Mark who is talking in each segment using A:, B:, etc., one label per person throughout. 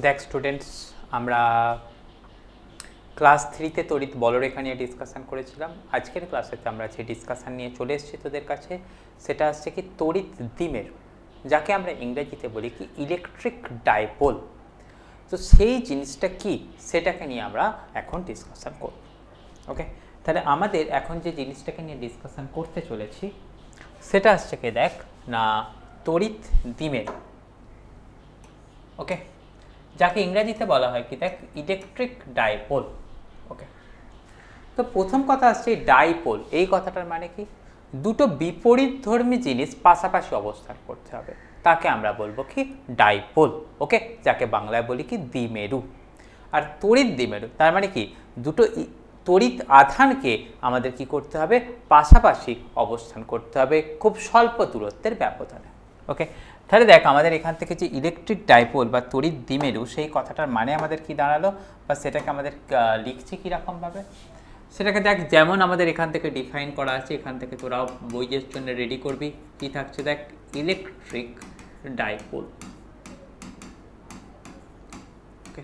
A: দেখ স্টুডেন্টস, আমরা ক্লাস 3তে তড়িৎ বলরেখা নিয়ে ডিসকাশন করেছিলাম। আজকের ক্লাসেতে আমরা যে ডিসকাশন নিয়ে চলে এসেছি তোদের কাছে, সেটা হচ্ছে কি তড়িৎ দ্বিমেরু, যাকে আমরা ইংরেজিতে বলি কি ইলেকট্রিক ডাইপোল। তো সেই জিনিসটা কি সেটাকে নিয়ে আমরা এখন ডিসকাশন করব। ওকে, তাহলে আমাদের এখন যে জিনিসটাকে নিয়ে ডিসকাশন করতে চলেছি সেটা হচ্ছে কি দেখ না তড়িৎ দ্বিমেরু। ওকে, যাকে ইংরেজিতে বলা হয় কি দেখ ইলেকট্রিক ডাইপোল। ওকে, তো প্রথম কথা আসছে ডাইপোল, এই কথাটার মানে কি দুটো বিপরীতধর্মী জিনিস পাশাপাশি অবস্থান করতে হবে, তাকে আমরা বলবো কি ডাইপোল। ওকে, যাকে বাংলায় বলি কি দ্বিমেরু। আর তড়িৎ দ্বিমেরু তার মানে কি দুটো তড়িৎ আধানকে আমাদের কি করতে হবে, পাশাপাশি অবস্থান করতে হবে খুব স্বল্প দূরত্বের ব্যবধানে। ওকে, তাহলে দেখ আমাদের এখান থেকে যে ইলেকট্রিক ডাইপোল বা তড়িৎ দ্বিমেরু, সেই কথাটার মানে আমাদের কি দাঁড়ালো বা সেটাকে আমাদের লিখছি কীরকমভাবে, সেটাকে দেখ যেমন আমাদের এখান থেকে ডিফাইন করা আছে, এখান থেকে তোরাও বইয়ের জন্য রেডি করবি। কি থাকছে দেখ ইলেকট্রিক ডাইপোল। ওকে,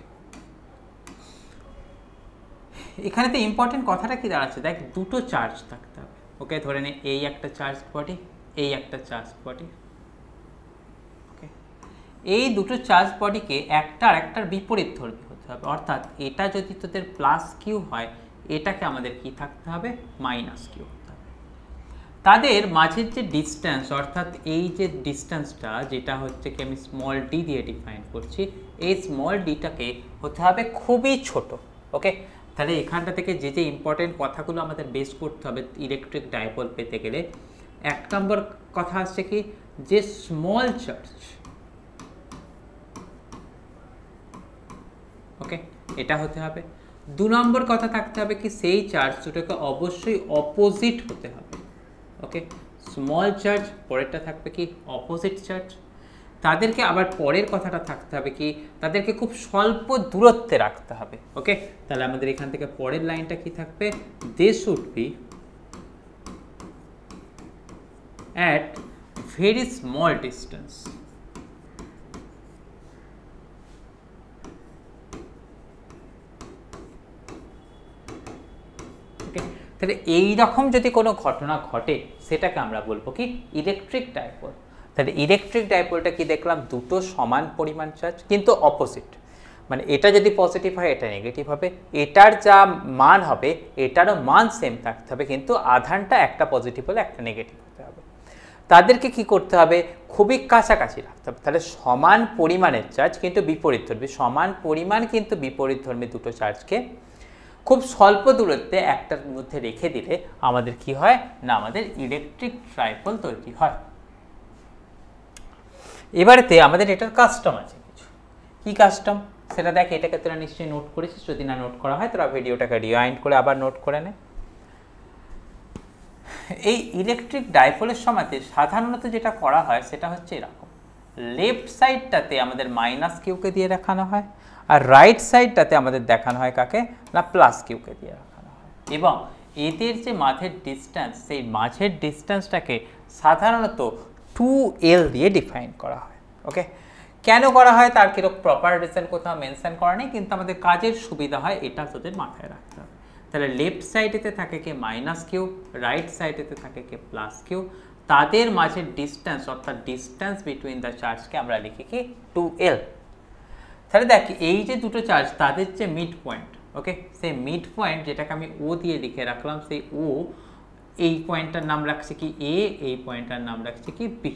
A: এখানেতে ইম্পর্টেন্ট কথাটা কি দাঁড়াচ্ছে দেখ, দুটো চার্জ থাকতে হবে। ওকে, ধরে নে এই একটা চার্জ বডি, এই একটা চার্জ বডি। ওকে, এই দুটো চার্জ বডিকে একটা আর একটার বিপরীত ধর্মী হতে হবে, অর্থাৎ এটা যদি তোদের প্লাস কিউ হয়, এটাকে আমাদের কি থাকতে হবে, মাইনাস কিউ হতে হবে। তাদের মাঝের যে ডিস্ট্যান্স, অর্থাৎ এই যে ডিস্ট্যান্সটা যেটা হচ্ছে কি আমি স্মল ডি দিয়ে ডিফাইন করছি, এই স্মল ডিটাকে হতে হবে খুবই ছোট। ওকে, তাহলে এখানটা থেকে যে যে ইম্পর্টেন্ট কথাগুলো আমাদের বেস করতে হবে ইলেকট্রিক ডাইপোল পেতে গেলে, এক নম্বর কথা আসছে কি যে স্মল চার্জ, ওকে, এটা হতে হবে। দু নম্বর কথা থাকতে হবে কি সেই চার্জ দুটোকে অবশ্যই অপোজিট হতে হবে। ওকে, স্মল চার্জ, পরেরটা থাকবে কি অপোজিট চার্জ। তাদেরকে আবার পরের কথাটা থাকতে হবে কি তাদেরকে খুব স্বল্প দূরত্বে রাখতে হবে। ওকে, তাহলে আমাদের এখান থেকে পরের লাইনটা কি থাকবে, they should be at very small distance. তাহলে এইরকম যদি কোনো ঘটনা ঘটে সেটাকে আমরা বলবো কি ইলেকট্রিক ডাইপোল। তাহলে ইলেকট্রিক ডাইপোলটা কি দেখলাম, দুটো সমান পরিমাণ চার্জ কিন্তু অপোজিট, মানে এটা যদি পজিটিভ হয় এটা নেগেটিভ হবে, এটার যা মান হবে এটারও মান সেম থাকতে হবে, কিন্তু আধানটা একটা পজিটিভ হলে একটা নেগেটিভ হতে হবে। তাদেরকে কি করতে হবে, খুবই কাছাকাছি রাখতে হবে। তাহলে সমান পরিমাণের চার্জ কিন্তু বিপরীতধর্মী, সমান পরিমাণ কিন্তু বিপরীতধর্মী দুটো চার্জকে খুব স্বল্প দূরত্বে একটার মধ্যে রেখে দিলে আমাদের কি হয় না, আমাদের ইলেকট্রিক ডাইপোল তৈরি হয়। এবারেতে আমাদের এটার কাস্টম আছে কিছু। কি কাস্টম সেটা দেখ, এটাকে তোরা নিশ্চয়ই নোট করেছিস, যদি না নোট করা হয় তোরা ভিডিওটাকে রিওয়াইন্ড করে আবার নোট করে নে। এই ইলেকট্রিক ডাইপোলের সময়তে সাধারণত যেটা করা হয় সেটা হচ্ছে এরকম, লেফট সাইডটাতে আমাদের মাইনাস কিউকে দিয়ে দেখানো হয়, আর রাইট সাইডটাতে আমাদের দেখানো হয় কাকে না প্লাস কিউকে দিয়ে দেখানো হয়। এবং এদের যে মাঝের ডিস্ট্যান্স, সেই মাঝের ডিস্ট্যান্সটাকে সাধারণত 2L দিয়ে ডিফাইন করা হয়। ওকে, কেন করা হয় তার কিরকম প্রপার রিজন কোথাও মেনশন করা নেই, কিন্তু আমাদের কাজের সুবিধা হয় এটা তোদের মাথায় রাখতে হবে। তাহলে লেফট সাইডেতে থাকে কে মাইনাস কিউ, রাইট সাইডেতে থাকে কে প্লাস কিউ, তাদের মাঝের ডিস্ট্যান্স অর্থাৎ ডিস্ট্যান্স বিটুইন দ্য চার্জকে আমরা লিখি কি 2L। তাহলে দেখ এই যে দুটো চার্জ তাদের যে মিড পয়েন্ট, ওকে, সেই মিড পয়েন্ট যেটাকে আমি ও দিয়ে লিখে রাখলাম, সেই ও এই পয়েন্টটার নাম রাখছে কি এ, এই পয়েন্টটার নাম রাখছে কি বি।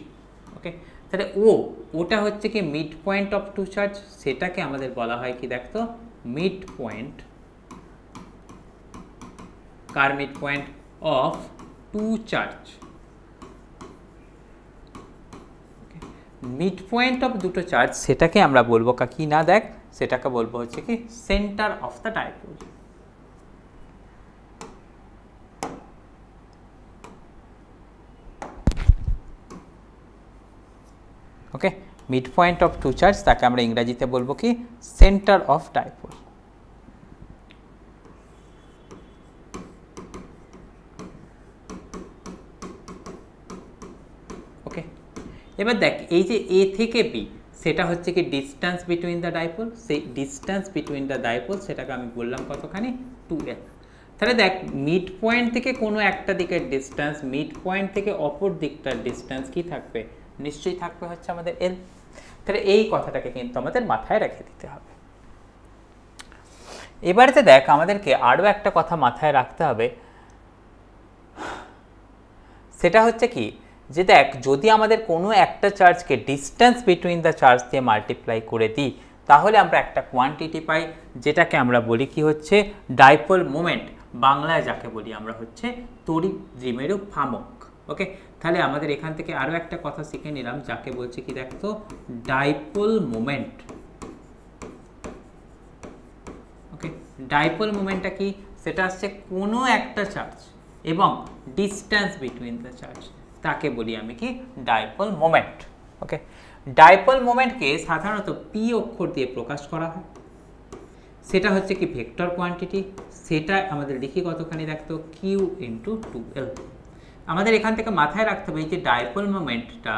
A: ওকে, তাহলে ওটা হচ্ছে কি mid point of two charge, সেটাকে আমাদের বলা হয় কি দেখতো মিড পয়েন্ট, কার mid point of two charge. Mid point of দুটো চার্জ সেটাকে আমরা বলবো কি না দেখ, সেটাকে বলবো হচ্ছে কি centre of the dipole. Okay, mid point of two charge তাকে আমরা ইংরেজিতে বলবো কি সেন্টার অফ ডাইপোল। ওকে, এবার দেখ এই যে এ থেকে বি, সেটা হচ্ছে কি ডিস্টেন্স বিটুইন দ্য ডাইপোল, সেই ডিস্টেন্স বিটুইন দ্য ডাইপোল সেটাকে আমি বললাম কতখানি 2l। তাহলে দেখ মিড পয়েন্ট থেকে কোনো একটা দিকের ডিস্টেন্স মিড পয়েন্ট থেকে অপর দিকটার ডিস্টেন্স কি থাকবে, নিশ্চয়ই থাকবে হচ্ছে আমাদের l। তাহলে এই কথাটাকে কিন্তু আমাদের মাথায় রেখে দিতে হবে। এবারেতে দেখ আমাদেরকে আরও একটা কথা মাথায় রাখতে হবে, সেটা হচ্ছে কি যে দেখ যদি আমাদের কোনো একটা চার্জকে ডিস্টেন্স বিটুইন দ্য চার্জ দিয়ে মাল্টিপ্লাই করে দিই তাহলে আমরা একটা কোয়ান্টিটি পাই যেটাকে আমরা বলি কি হচ্ছে ডাইপোল মোমেন্ট, বাংলায় যাকে বলি আমরা হচ্ছে তড়িৎ দ্বিমেরু ভ্রামক। ওকে, তাহলে আমাদের এখান থেকে আরও একটা কথা শিখে নিলাম যাকে বলছে কি দেখতো ডাইপোল মোমেন্ট। ওকে, ডাইপোল মোমেন্টটা কি, সেটা হচ্ছে কোনো একটা চার্জ এবং ডিস্টেন্স বিটুইন দ্য চার্জ, তাকে বলি আমি কি ডাইপোল মোমেন্ট। ওকে, ডাইপোল মোমেন্টকে সাধারণত পি অক্ষর দিয়ে প্রকাশ করা হয়, সেটা হচ্ছে কি ভেক্টর কোয়ান্টিটি, সেটা আমাদের লিখি কতখানি দেখতো কিউ ইন্টু 2l। আমাদের এখান থেকে মাথায় রাখতে হবে যে ডাইপোল মোমেন্টটা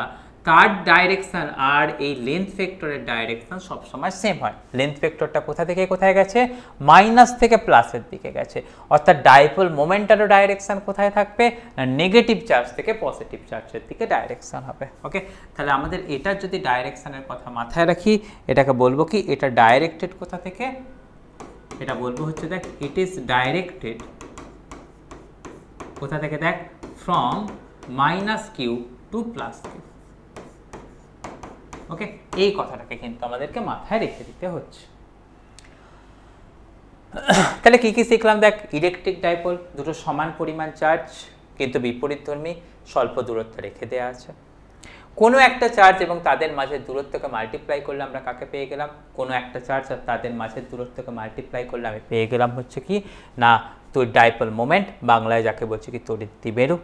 A: তার ডাইরেকশন আর এই লেন্থ ভেক্টরের ডাইরেকশন সবসময় সেম হয়। লেন্থ ভেক্টরটা কোথা থেকে কোথায় গেছে, মাইনাস থেকে প্লাসের দিকে গেছে, অর্থাৎ ডাইপোল মোমেন্টারও ডাইরেকশন কোথায় থাকবে না নেগেটিভ চার্জ থেকে পজিটিভ চার্জের দিকে ডাইরেকশন হবে। ওকে, তাহলে আমাদের এটার যদি ডাইরেকশনের কথা মাথায় রাখি এটাকে বলবো কি এটা ডাইরেক্টেড কোথা থেকে, এটা বলবো হচ্ছে দেখ ইট ইজ ডাইরেক্টেড কোথা থেকে দেখ from minus q to plus q. Okay, এই কথাটাকে কিন্তু আমাদেরকে মাথায় রেখে দিতে হচ্ছে। তাহলে কি কি শিখলাম দেখ, ইলেকট্রিক ডাইপোল দুটো সমান পরিমাণ চার্জ কিন্তু বিপরীতধর্মী স্বল্প দূরত্ব রেখে দেওয়া আছে। কোনো একটা চার্জ এবং তাদের মাঝের দূরত্বকে মাল্টিপ্লাই করলে আমরা কাকে পেয়ে গেলাম, কোনো একটা চার্জ আর তাদের মাঝের দূরত্বকে মাল্টিপ্লাই করলে আমি পেয়ে গেলাম হচ্ছে কি না তো ডাইপোল মোমেন্ট, বাংলায় যাকে বলছি কি তড়িৎ দ্বিমেরু।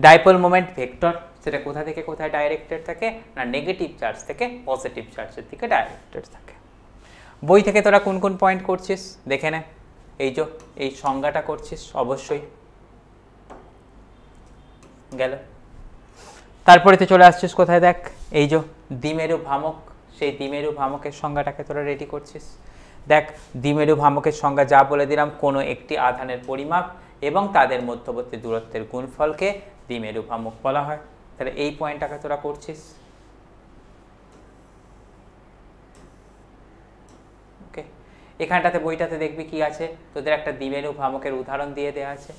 A: ডাইপোল মোমেন্ট ভেক্টর, সেটা কোথা থেকে কোথায় ডাইরেক্টেড থাকে না নেগেটিভ চার্জ থেকে পজিটিভ চার্জের দিকে ডাইরেক্টেড থাকে। বই থেকে তোরা কোন কোন পয়েন্ট করছিস দেখে নে, এই যে এই সংজ্ঞাটা করছিস অবশ্যই গেল। তারপরে তো চলে আসছিস কোথায় দেখ এই যে দ্বিমেরু ভ্রামক, সেই দ্বিমেরু ভ্রামকের সংজ্ঞাটাকে তোরা রেডি করছিস। দেখ দ্বিমেরু ভ্রামকের সংজ্ঞা যা বলে দিলাম, কোনো একটি আধানের পরিমাপ এবং তাদের মধ্যবর্তী দূরত্বের গুণফলকে দ্বিমেরু ভ্রামক বলা হয়। তাহলে এই পয়েন্টটাকে তোরা করছিস। ওকে, এখানটাতে বইটাতে দেখবি কি আছে, তোদের একটা দ্বিমেরু ভ্রামকের উদাহরণ দিয়ে দেওয়া আছে।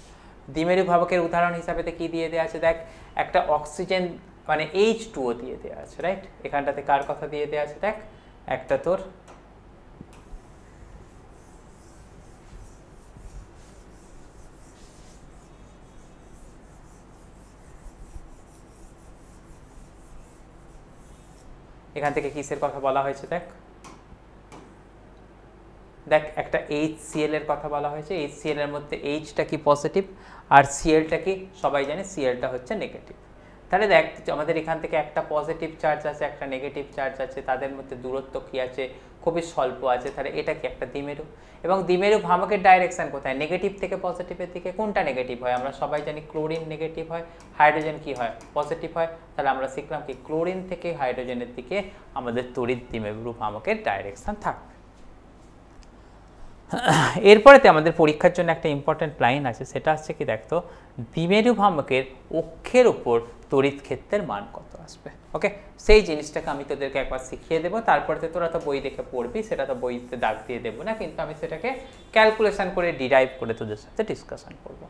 A: দ্বিমেরু ভ্রামকের উদাহরণ হিসাবে কি দিয়ে দেওয়া আছে দেখ, একটা অক্সিজেন মানে H2O দিয়ে দেওয়া আছে, রাইট। এখানটাতে কার কথা দিয়ে দেওয়া আছে দেখ, একটা তোর এখান থেকে কিসের কথা বলা হয়েছে দেখ, দেখ একটা HCl এর কথা বলা হয়েছে। HCl এর মধ্যে Hটা কি পজিটিভ আর Clটা কি সবাই জানে Clটা হচ্ছে নেগেটিভ। তাহলে দেখ আমাদের এখান থেকে একটা পজিটিভ চার্জ আছে একটা নেগেটিভ চার্জ আছে, তাদের মধ্যে দূরত্ব কি আছে খুবই স্বল্প আছে, তাহলে এটা কি একটা দ্বিমেরু। এবং দ্বিমেরু ভ্রামকের ডাইরেকশন কোথায়, নেগেটিভ থেকে পজিটিভের দিকে। কোনটা নেগেটিভ হয়, আমরা সবাই জানি ক্লোরিন নেগেটিভ হয়, হাইড্রোজেন কি হয় পজিটিভ হয়। তাহলে আমরা শিখলাম কি ক্লোরিন থেকে হাইড্রোজেনের দিকে আমাদের তড়িৎ দ্বিমেরু ভ্রামকের ডাইরেকশন থাকবে। এরপরেতে আমাদের পরীক্ষার জন্য একটা ইম্পর্টেন্ট লাইন আছে, সেটা হচ্ছে কি দেখতো দ্বিমেরু ভ্রামকের অক্ষের উপর তড়িৎ ক্ষেত্রের মান কত আসবে। ওকে, সেই জিনিসটাকে আমি তোদেরকে একবার শিখিয়ে দেবো, তারপরে তোরা তো বই দেখে পড়বি, সেটা তো বইতে দাগ দিয়ে দেবো না, কিন্তু আমি সেটাকে ক্যালকুলেশন করে ডিরাইভ করে তোদের সাথে ডিসকাশন করব।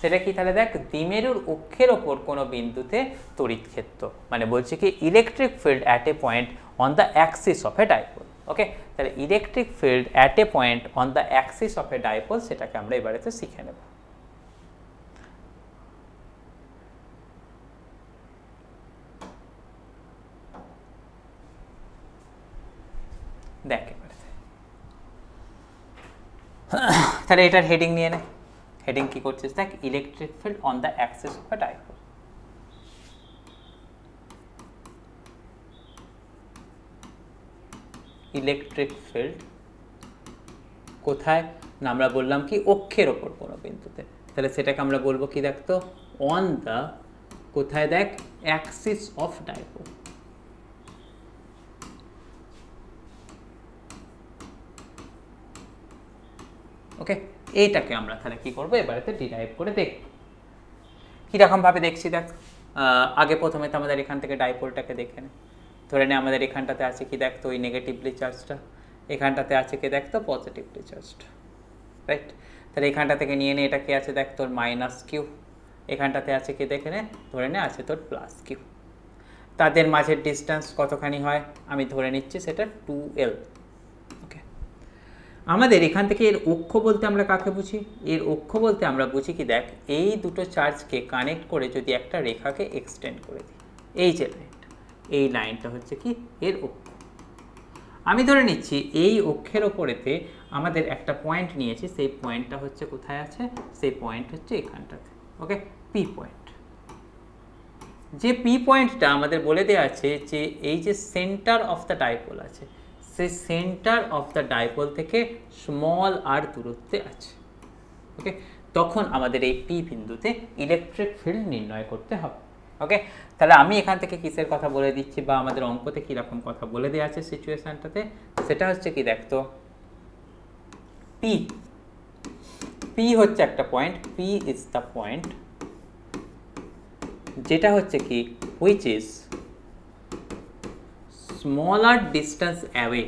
A: সেটা কি তাহলে দেখ, দ্বিমেরুর অক্ষের ওপর কোনো বিন্দুতে তড়িৎ ক্ষেত্র মানে বলছি কি electric field at a point on the axis of a dipole. Okay, তাহলে electric field at a point on the axis of a dipole সেটাকে আমরা এবারেতে শিখে নেব। দেখ এবারে তাহলে এটার হেডিং নিয়ে নে, হেডিং কি করছিস দেখ, electric field on the axis of a dipole. Electric field কোথায় না, আমরা বললাম কি অক্ষের ওপর কোনো বিন্দুতে, তাহলে সেটাকে আমরা বলবো কি দেখতো অন দ্য কোথায় দেখ অ্যাক্সিস অফ ডাইপোল। ওকে, এইটাকে আমরা তাহলে কি করবো এবারেতে ডিরাইভ করে দেখব। কীরকমভাবে দেখছি দেখ, আগে প্রথমে তো আমাদের এখান থেকে ডাইপোলটাকে দেখে নে। ধরে নে আমাদের এখানটাতে আছে কি দেখ তো ওই নেগেটিভলি চার্জটা, এখানটাতে আছে কি দেখ তো পজিটিভলি চার্জটা, রাইট? তাহলে এখানটা থেকে নিয়ে নে, এটা কি আছে দেখ তোর মাইনাস কিউ, এখানটাতে আছে কি দেখে নে, ধরে নে আছে তোর প্লাস কিউ। তাদের মাঝের ডিস্টেন্স কতখানি হয় আমি ধরে নিচ্ছি সেটা 2L। ওকে, আমাদের এখান থেকে এর অক্ষ বলতে আমরা কাকে বুঝি? এর অক্ষ বলতে আমরা বুঝি কি দেখ, এই দুটো চার্জকে কানেক্ট করে যদি একটা রেখাকে এক্সটেন্ড করে দিই, এই যে লাইনটা, এই লাইনটা হচ্ছে কি এর অক্ষ। আমি ধরে নিচ্ছি এই অক্ষের ওপরেতে আমাদের একটা পয়েন্ট নিয়েছি, সেই পয়েন্টটা হচ্ছে কোথায় আছে, সেই পয়েন্ট হচ্ছে এখানটাতে। ওকে, পি পয়েন্ট। যে পি পয়েন্টটা আমাদের বলে দেওয়া আছে যে এই যে সেন্টার অফ দ্য ডাইপোল আছে, সেই সেন্টার অফ দ্য ডাইপোল থেকে স্মল আর দূরত্বে আছে। ওকে, তখন আমাদের এই পি বিন্দুতে ইলেকট্রিক ফিল্ড নির্ণয় করতে হবে। ওকে, তাহলে আমি এখান থেকে কিসের কথা বলে দিচ্ছি বা আমাদের অঙ্কতে কীরকম কথা বলে দেওয়া আছে সিচুয়েশানটাতে, সেটা হচ্ছে কি দেখতো, পি পি হচ্ছে একটা point, P is the point যেটা হচ্ছে কি which is smaller distance away.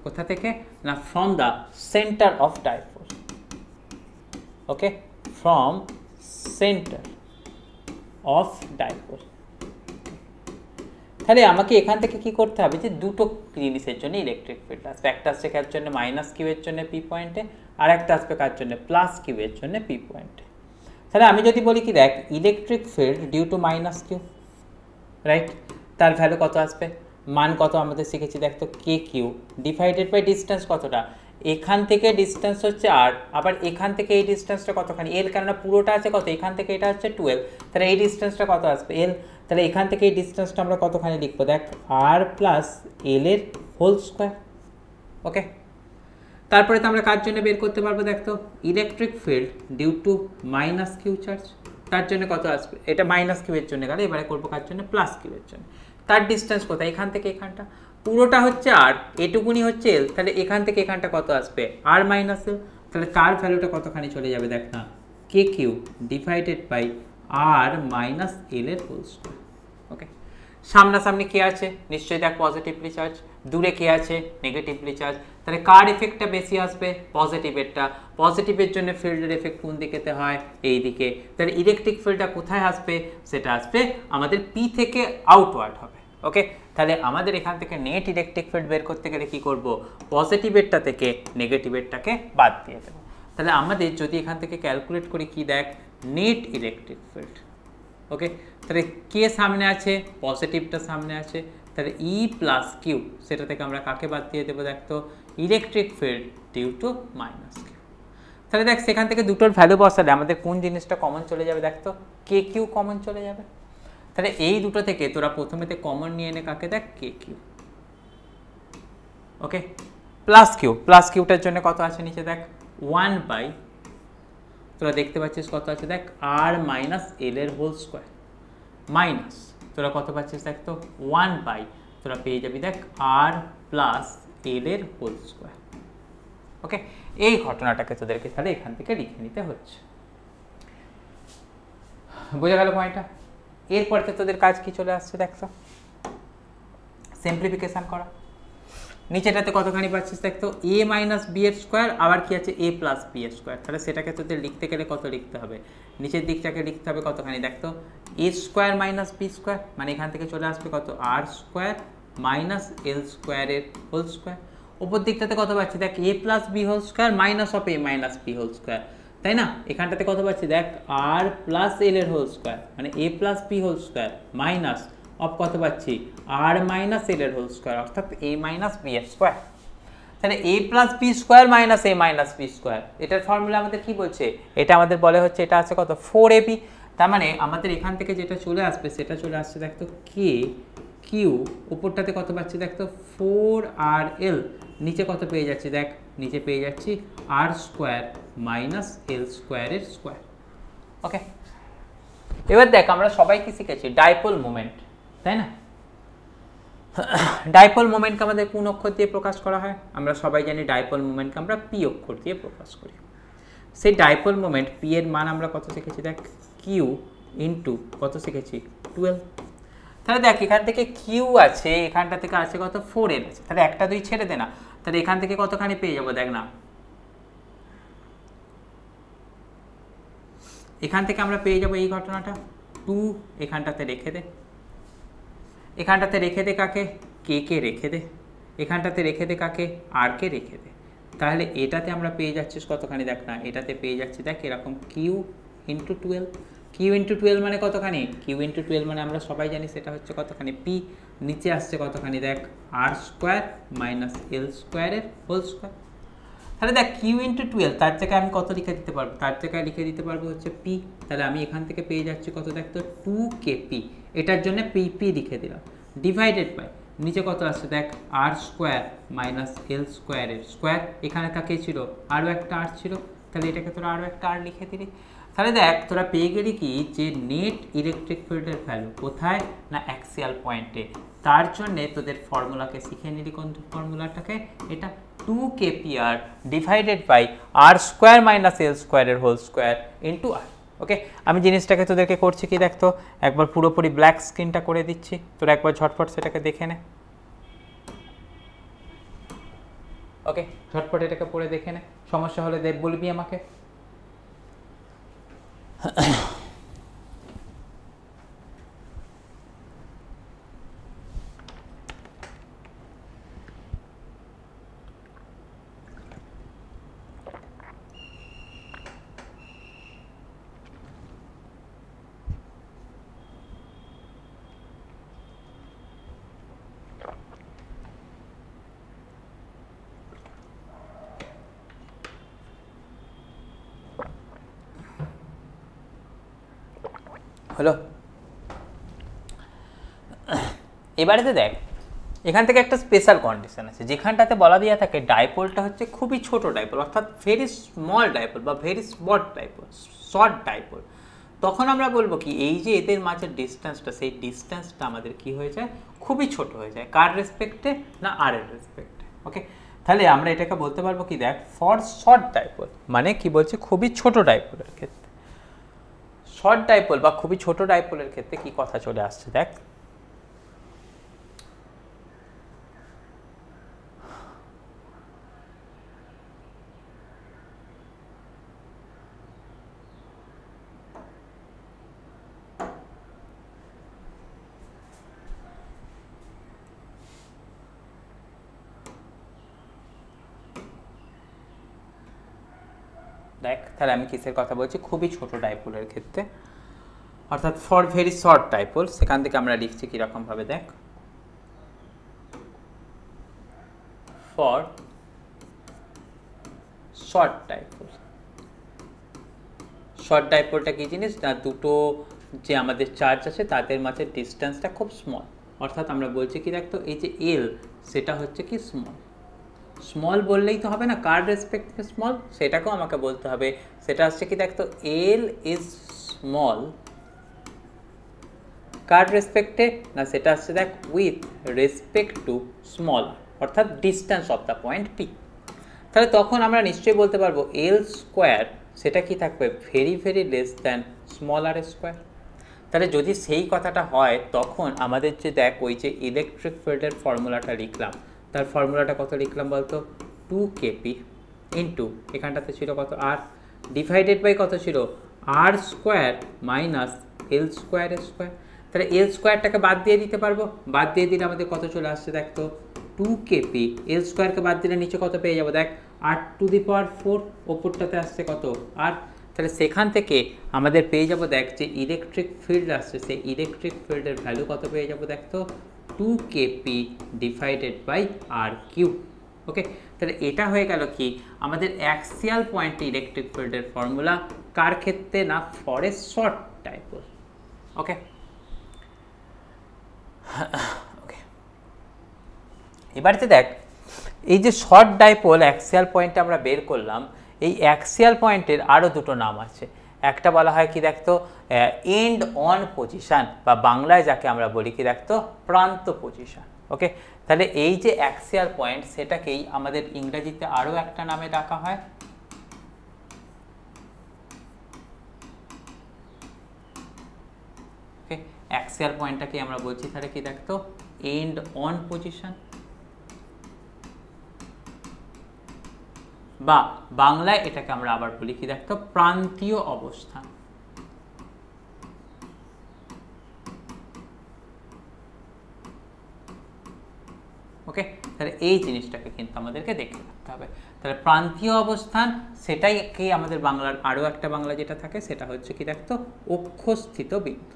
A: কোথা থেকে না, from the centre of dipole. Okay, from centre of dipole. তাহলে আমাকে এখান থেকে কি করতে হবে যে দুটো জিনিসের জন্য ইলেকট্রিক ফিল্ড আসবে, একটা আসছে কার জন্য মাইনাস কিউ এর জন্য পি পয়েন্টে, আর একটা আসবে কার জন্য প্লাস কিউ এর জন্য পি পয়েন্টে। তাহলে আমি যদি বলি কি দেখ electric field due to minus Q, right, তার ভ্যালু কত আসবে, মান কত আমাদের শিখেছি দেখ তো, K Q divided by distance কতটা, এখান থেকে ডিস্টেন্স হচ্ছে আর, আবার এখান থেকে এই ডিস্টেন্সটা কতখানি এল, কেননা পুরোটা আছে কত, এখান থেকে এটা হচ্ছে 12, তাহলে এই ডিস্টেন্সটা কত আসবে এল। তাহলে এখান থেকে এই ডিস্টেন্সটা আমরা কতখানি লিখবো দেখ, আর প্লাস এল এর হোল স্কোয়ার। ওকে, তারপরে তো আমরা কার জন্য বের করতে পারবো দেখ তো, electric field due to minus Q charge, তার জন্য কত আসবে, এটা মাইনাস কিউ এর জন্য গেলে, এবারে করবো কার জন্য প্লাস কিউ এর জন্য। তার ডিস্টেন্স কোথায়, এখান থেকে এখানটা, পুরোটা হচ্ছে আর, এটুকুনি হচ্ছে এল, তাহলে এখান থেকে এখানটা কত আসবে আর মাইনাস এল। তাহলে তার ভ্যালুটা কতখানি চলে যাবে দেখ না, k Q divided by r minus l এর হোল স্কোয়ার। ওকে, সামনাসামনি কে আছে নিশ্চয়ই দেখ পজিটিভলি চার্জ, দূরে কে আছে নেগেটিভলি চার্জ, তাহলে কার এফেক্টটা বেশি আসবে, পজিটিভেরটা। পজিটিভের জন্য ফিল্ডের এফেক্ট কোন দিকেতে হয়, এই দিকে। তাহলে ইলেকট্রিক ফিল্ডটা কোথায় আসবে, সেটা আসবে আমাদের পি থেকে আউটওয়ার্ড হবে। ওকে, তাহলে আমাদের এখান থেকে নেট ইলেকট্রিক ফিল্ড বের করতে গেলে কি করব, পজিটিভেরটা থেকে নেগেটিভেরটাকে বাদ দিয়ে দেবো। তাহলে আমাদের যদি এখান থেকে ক্যালকুলেট করি কি দেখ, নেট ইলেকট্রিক ফিল্ড। ওকে, তাহলে কে সামনে আছে, পজিটিভটা সামনে আছে, তাহলে ই প্লাস কিউ, সেটা থেকে আমরা কাকে বাদ দিয়ে দেবো দেখ তো, electric field due to minus Q. তাহলে দেখ সেখান থেকে দুটোর ভ্যালু বসালে আমাদের কোন জিনিসটা কমন চলে যাবে দেখ তো, কে কিউ কমন চলে যাবে। তাহলে এই দুটো থেকে তোরা প্রথমেতে কমন নিয়ে নে কাকে দেখ, কে কিউ। ওকে, প্লাস কিউ, প্লাস কিউটার জন্য কত আছে নিচে দেখ 1 বাই, তোরা দেখতে পাচ্ছিস কত আছে দেখ, আর মাইনাস এল এর হোল স্কোয়ার, মাইনাস তোরা কত পাচ্ছিস দেখ তো 1 বাই, তোরা পেয়ে যাবি দেখ আর প্লাস এল এর হোল স্কোয়ার। ওকে, এই ঘটনাটাকে তোদেরকে তাহলে এখান থেকে লিখে নিতে হচ্ছে। বোঝা গেল পয়েন্টটা? এরপরে তোদের কাজ কি চলে আসছে দেখতো, সিম্পলিফিকেশন করা। নিচেটাতে কতখানি পাচ্ছিস দেখতো, এ মাইনাস বি এর স্কোয়ার, আবার কি আছে এ প্লাস বি এর স্কোয়ার। তাহলে সেটাকে তোদের লিখতে গেলে কত লিখতে হবে, নিচের দিকটাকে লিখতে হবে কতখানি দেখতো, এ স্কোয়ার মাইনাস বি স্কোয়ার, মানে এখান থেকে চলে আসবে কত আর স্কোয়ার মাইনাস এল স্কোয়ারের হোল স্কোয়ার। ওপর দিকটাতে কত পাচ্ছি দেখ, a plus b whole square minus of a minus b whole square, তাই না? এখানটাতে কত পাচ্ছি দেখ, আর প্লাস এল এর হোল স্কোয়ার, মানে a plus b whole square minus of কত পাচ্ছি, আর মাইনাস এল এর হোল স্কোয়ার, অর্থাৎ এ মাইনাস বি এর স্কোয়ার। তাহলে a plus b square minus a minus b square, এটার ফর্মুলা আমাদের কি বলছে, এটা আমাদের বলে হচ্ছে এটা আছে কত 4ab। তার মানে আমাদের এখান থেকে যেটা চলে আসবে সেটা চলে আসছে দেখতো কে কিউ, উপরটাতে কত পাচ্ছি দেখতো 4rl, নিচে কত পেয়ে যাচ্ছি দেখ, নিচে পেয়ে যাচ্ছি আর স্কোয়ার মাইনাস এল স্কোয়ারের স্কোয়ার। ওকে, এবার দেখ আমরা সবাই কি শিখেছি, ডাইপোল মোমেন্ট, তাই না? ডাইপোল মোমেন্টকে আমাদের কোন অক্ষর দিয়ে প্রকাশ করা হয়? আমরা সবাই জানি ডাইপোল মোমেন্টকে আমরা পি অক্ষর দিয়ে প্রকাশ করি। সেই ডাইপোল মোমেন্ট পি এর মান আমরা কত শিখেছি দেখ, কিউ ইন্টু কত শিখেছি 12। তাহলে দেখ এখান থেকে কিউ আছে, এখানটা থেকে আছে কত 4 আছে, তাহলে একটা দুই ছেড়ে দে না, তাহলে এখান থেকে কতখানি পেয়ে যাবো দেখ না, এখান থেকে আমরা পেয়ে যাবো এই ঘটনাটা 2, এখানটাতে রেখে দে, এখানটাতে রেখে দে কাকে, কে কে রেখে দে, এখানটাতে রেখে দে কাকে, আর কে রেখে দে, তাহলে এটাতে আমরা পেয়ে যাচ্ছি কতখানি দেখ না, এটাতে পেয়ে যাচ্ছি দেখ এরকম কিউ ইন্টু 12। কিউ ইন্টু 12 মানে কতখানি, কিউ ইন্টু 12 মানে আমরা সবাই জানি সেটা হচ্ছে কতখানি পি, নিচে আসছে কতখানি দেখ আর স্কোয়ার মাইনাস এল স্কোয়ারের হোল স্কোয়ার। তাহলে দেখ কিউ ইন্টু 12 তার জায়গায় আমি কত লিখে দিতে পারবো, তার জায়গায় লিখে দিতে পারবো হচ্ছে পি, তাহলে আমি এখান থেকে পেয়ে যাচ্ছি কত দেখ তো 2kp, এটার জন্য পি পি লিখে দিলাম, ডিভাইডেড বাই নিচে কত আসছে দেখ আর স্কোয়ার মাইনাস এল স্কোয়ারের স্কোয়ার, এখানে কাকে ছিল আরও একটা আর ছিল, তাহলে এটাকে তোরা আরও একটা আর লিখে দিলি। তাহলে দেখ তোরা পেয়ে গেলি কি যে নেট ইলেকট্রিক ফিল্ডের ভ্যালু কোথায় না অ্যাক্সিয়াল পয়েন্টে, তার জন্যে তোদের ফর্মুলাকে শিখে নিলি কোন ফর্মুলাটাকে, এটা 2kpr divided by r square minus l স্কোয়ারের whole square into r. Okay, আমি জিনিসটাকে তোদেরকে করছি কি দেখতো, একবার পুরোপুরি ব্ল্যাক স্ক্রিনটা করে দিচ্ছি, তোরা একবার ঝটপট সেটাকে দেখে নে। ওকে, ঝটপট এটাকে পড়ে দেখে নে, সমস্যা হলে দেব বলবি আমাকে। হলো, এবারেতে দেখ এখান থেকে একটা স্পেশাল কন্ডিশন আছে যেখানটাতে বলা দেওয়া থাকে ডাইপোলটা হচ্ছে খুবই ছোট ডাইপোল, অর্থাৎ ভেরি স্মল ডাইপোল বা very short dipole, short dipole. তখন আমরা বলবো কি এই যে এদের মাঝের ডিস্টেন্সটা, সেই ডিস্টেন্সটা আমাদের কি হয়ে যায়, খুবই ছোট হয়ে যায়, কার রেসপেক্টে না আর এর রেসপেক্টে। ওকে, তাহলে আমরা এটাকে বলতে পারবো কি দেখ ফর শর্ট ডাইপোল, মানে কি বলছে খুবই ছোট ডাইপোলের ক্ষেত্রে, শর্ট ডাইপোল বা খুবই ছোট ডাইপোলের ক্ষেত্রে কি কথা চলে আসছে দেখ, দেখ তাহলে আমি কিসের কথা বলছি, খুবই ছোট ডাইপোলের ক্ষেত্রে, অর্থাৎ ফর ভেরি শর্ট ডাইপোল, সেখান থেকে আমরা লিখছি কিরকম ভাবে দেখ, ফর শর্ট ডাইপোল। শর্ট ডাইপোলটা কি জিনিস না, দুটো যে আমাদের চার্জ আছে তাদের মাঝে ডিস্টেন্সটা খুব স্মল, অর্থাৎ আমরা বলছি কি দেখতো এই যে এল সেটা হচ্ছে কি স্মল, স্মল বললেই তো হবে না, কার রেসপেক্টে স্মল সেটাকেও আমাকে বলতে হবে, সেটা হচ্ছে কি দেখতো এল ইজ স্মল কার রেসপেক্টে না, সেটা হচ্ছে দেখ উইথ রেসপেক্ট টু স্মল অর্থাৎ distance of the point P. তাহলে তখন আমরা নিশ্চয়ই বলতে পারবো এল স্কোয়ার সেটা কি থাকবে very very less than small r square. তাহলে যদি সেই কথাটা হয় তখন আমাদের যে দেখ ওই যে ইলেকট্রিক ফিল্ডের ফর্মুলাটা লিখলাম, তার ফর্মুলাটা কত লিখলাম বলতো 2kp ইন্টু এখানটাতে ছিল কত আর, ডিভাইডেড বাই কত ছিল আর স্কোয়ার মাইনাস এল স্কোয়ারের স্কোয়ার। তাহলে এল স্কোয়ারটাকে বাদ দিয়ে দিতে পারবো, বাদ দিয়ে দিলে আমাদের কত চলে আসছে দেখ তো 2kp, এল স্কোয়ারকে বাদ দিলে নিচে কত পেয়ে যাবো দেখ 8⁴, ওপরটাতে আসছে কত আর, তাহলে সেখান থেকে আমাদের পেয়ে যাবো দেখ যে ইলেকট্রিক ফিল্ড আসছে সেই ইলেকট্রিক ফিল্ডের ভ্যালু কত পেয়ে যাবো দেখ তো 2kp divided by r cube. Okay, তাহলে এটা হয়ে গেল কি আমাদের অ্যাক্সিয়াল পয়েন্টে ইলেকট্রিক ফিল্ডের ফর্মুলা, কার ক্ষেত্রে না ফর এ শর্ট ডাইপোল। ওকে, ওকে এবারে দেখ এই যে শর্ট ডাইপোল অ্যাক্সিয়াল পয়েন্টে আমরা বের করলাম, এই অ্যাক্সিয়াল পয়েন্টের আরও দুটো নাম আছে, একটা বলা হয় কি দেখতো এন্ড অন পজিশান বা বাংলায় যাকে আমরা বলি কি দেখতো প্রান্ত পজিশান। ওকে, তাহলে এই যে অ্যাক্সিয়াল পয়েন্ট সেটাকেই আমাদের ইংরেজিতে আরও একটা নামে ডাকা হয়, ওকে, অ্যাক্সিয়াল পয়েন্টটাকে আমরা বলছি তাহলে কি দেখতো এন্ড অন পজিশন, বা বাংলায় এটাকে আমরা আবার বলি কি দেখতো প্রান্তীয় অবস্থান। ওকে, তাহলে এই জিনিসটাকে কিন্তু আমাদেরকে দেখে রাখতে হবে। তাহলে প্রান্তীয় অবস্থান সেটাই কি আমাদের বাংলার আরও একটা বাংলা যেটা থাকে সেটা হচ্ছে কি দেখতো অক্ষস্থিত বিন্দু।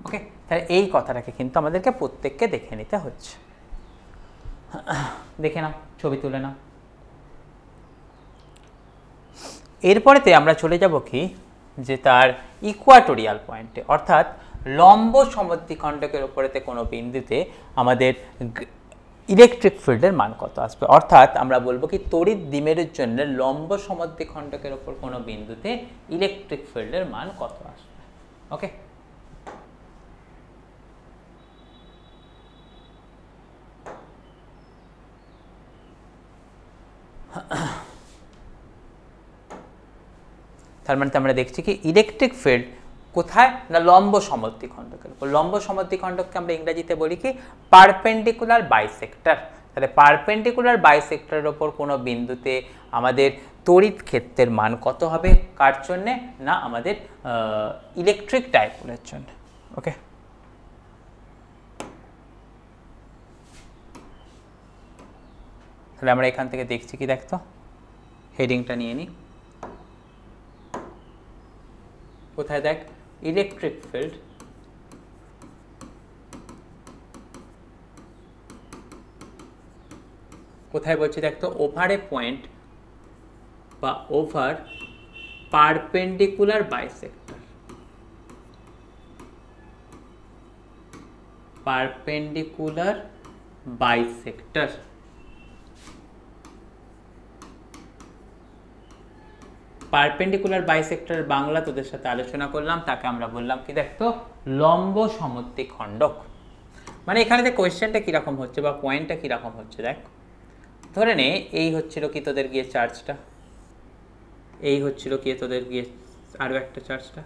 A: ওকে, তাহলে এই কথাটাকে কিন্তু আমাদেরকে প্রত্যেককে দেখে নিতে হচ্ছে। দেখে নাও, ছবি তুলে নাও। এরপরেতে আমরা চলে যাব কি যে তার ইকুয়াটোরিয়াল পয়েন্টে, অর্থাৎ লম্ব সমদ্বিখণ্ডকের উপরেতে কোনো বিন্দুতে আমাদের ইলেকট্রিক ফিল্ডের মান কত আসবে, অর্থাৎ আমরা বলবো কি তড়িৎ দ্বিমেরুর জন্য লম্ব সমদ্বিখণ্ডকের উপর কোনো বিন্দুতে ইলেকট্রিক ফিল্ডের মান কত আসবে। ওকে, তার মানে আমরা দেখছি কি ইলেকট্রিক ফিল্ড কোথায় না লম্ব সমদ্বিখণ্ডকের উপর। লম্ব সমদ্বিখণ্ডককে আমরা ইংরেজিতে বলি কি পারপেন্ডিকুলার বাইসেক্টর। তাহলে পারপেন্ডিকুলার বাইসেক্টরের ওপর কোনো বিন্দুতে আমাদের তড়িৎ ক্ষেত্রের মান কত হবে, কার জন্যে না আমাদের ইলেকট্রিক ডাইপোলের জন্য। ওকে, তাহলে আমরা এখান থেকে দেখছি কি দেখতো হেডিংটা নিয়ে নিই, কোথায় দেখ ইলেকট্রিক ফিল্ড কোথায় বলছি দেখতো ওভার এ পয়েন্ট বা over perpendicular bisector, perpendicular bisector. Perpendicular bisector Bangla তোদের সাথে আলোচনা করলাম, তাকে আমরা বললাম কি দেখতো লম্ব সমদ্বিখণ্ডক। মানে এখানে যে কোয়েশ্চেনটা কীরকম হচ্ছে বা পয়েন্টটা কীরকম হচ্ছে দেখ, ধরে নে এই হচ্ছিল কি তোদের গিয়ে চার্জটা, এই হচ্ছিল কি তোদের গিয়ে আরও একটা চার্জটা।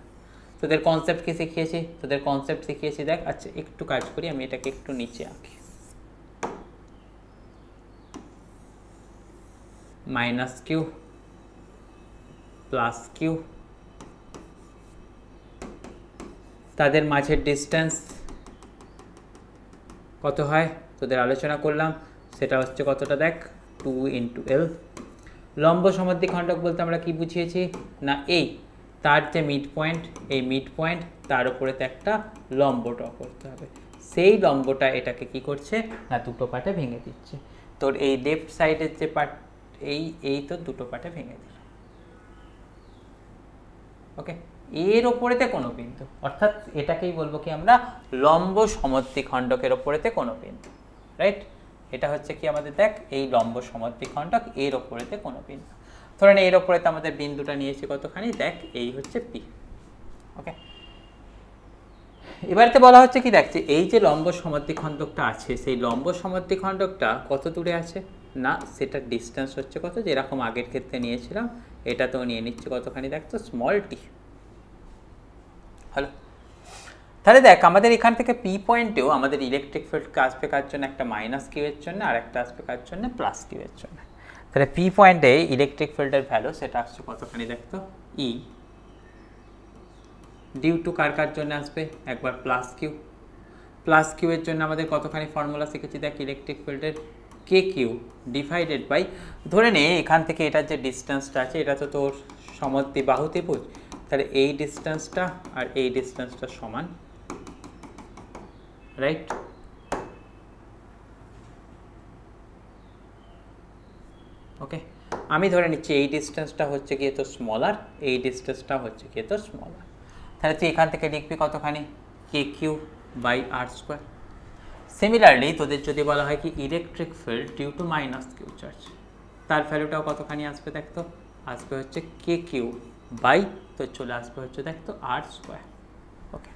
A: তোদের কনসেপ্ট কি শিখিয়েছি, তোদের কনসেপ্ট শিখিয়েছি দেখ। আচ্ছা একটু কাজ করি, আমি এটাকে একটু নিচে আঁকি, মাইনাস কিউ প্লাস কিউ, তাদের মাঝের ডিস্টেন্স কত হয় তোদের আলোচনা করলাম, সেটা হচ্ছে কতটা দেখ 2 × L। লম্ব সমদ্বিখণ্ডক বলতে আমরা কি বুঝিয়েছি না এই তার যে মিড পয়েন্ট, এই মিড পয়েন্ট তার উপরেতে একটা লম্ব ড্র করতে হবে, সেই লম্বটা এটাকে কি করছে না দুটো পার্টে ভেঙে দিচ্ছে। তোর এই লেফট সাইডের যে পার্ট এই তো দুটো পার্টে ভেঙে দিল। ওকে, এর ওপরেতে কোনো বিন্দু, অর্থাৎ এটাকেই বলবো কি আমরা লম্ব সমদ্বিখণ্ডকের ওপরেতে কোনো বিন্দু, রাইট। এটা হচ্ছে কি আমাদের দেখ এই লম্ব সমদ্বিখণ্ডক, এর ওপরেতে কোনো বিন্দু। ধরেন এর ওপরেতে আমাদের বিন্দুটা নিয়েছি কতখানি দেখ, এই হচ্ছে পি। ওকে, এবারেতে বলা হচ্ছে কি দেখছি এই যে লম্ব সমদ্বিখণ্ডকটা আছে সেই লম্ব সমদ্বিখণ্ডকটা কত দূরে আছে না সেটার ডিস্টেন্স হচ্ছে কত, যেরকম আগের ক্ষেত্রে নিয়েছিলাম এটা তো নিয়ে নিচ্ছে কতখানি দেখ তো স্মল টি। হ্যালো, তাহলে দেখ আমাদের এখান থেকে পি পয়েন্টেও আমাদের ইলেকট্রিক ফিল্ড আসবে কার জন্য, একটা মাইনাস কিউ এর জন্য আর একটা আসবে কার জন্য প্লাস কিউ এর জন্য। তাহলে পি পয়েন্টে ইলেকট্রিক ফিল্ডের ভ্যালু সেটা আসছে কতখানি দেখতো ই ডিউ টু কার কার জন্য আসবে একবার প্লাস কিউ। প্লাস কিউ এর জন্য আমাদের কতখানি ফর্মুলা শিখেছি দেখ ইলেকট্রিক ফিল্ডের কে কিউ ডিভাইডেড বাই, ধরে নে এখান থেকে এটার যে ডিস্টেন্সটা আছে এটা তো তোর সমদ্বিবাহু ত্রিভুজ, তাহলে এই ডিস্টেন্সটা আর এই ডিস্টেন্সটা সমান, রাইট। ওকে, আমি ধরে নিচ্ছি এই ডিস্টেন্সটা হচ্ছে গিয়ে তো স্মলার, এই ডিস্টেন্সটা হচ্ছে গিয়ে তো স্মলার, তাহলে তুই এখান থেকে লিখবি কতখানি k q by r square. Similarly তোদের যদি বলা হয় কি electric field due to minus Q charge, তার ভ্যালুটাও কতখানি আসবে দেখতো, আসবে হচ্ছে কে কিউ বাই তো চলে আসবে হচ্ছে দেখ তো আর স্কোয়ার। ওকে,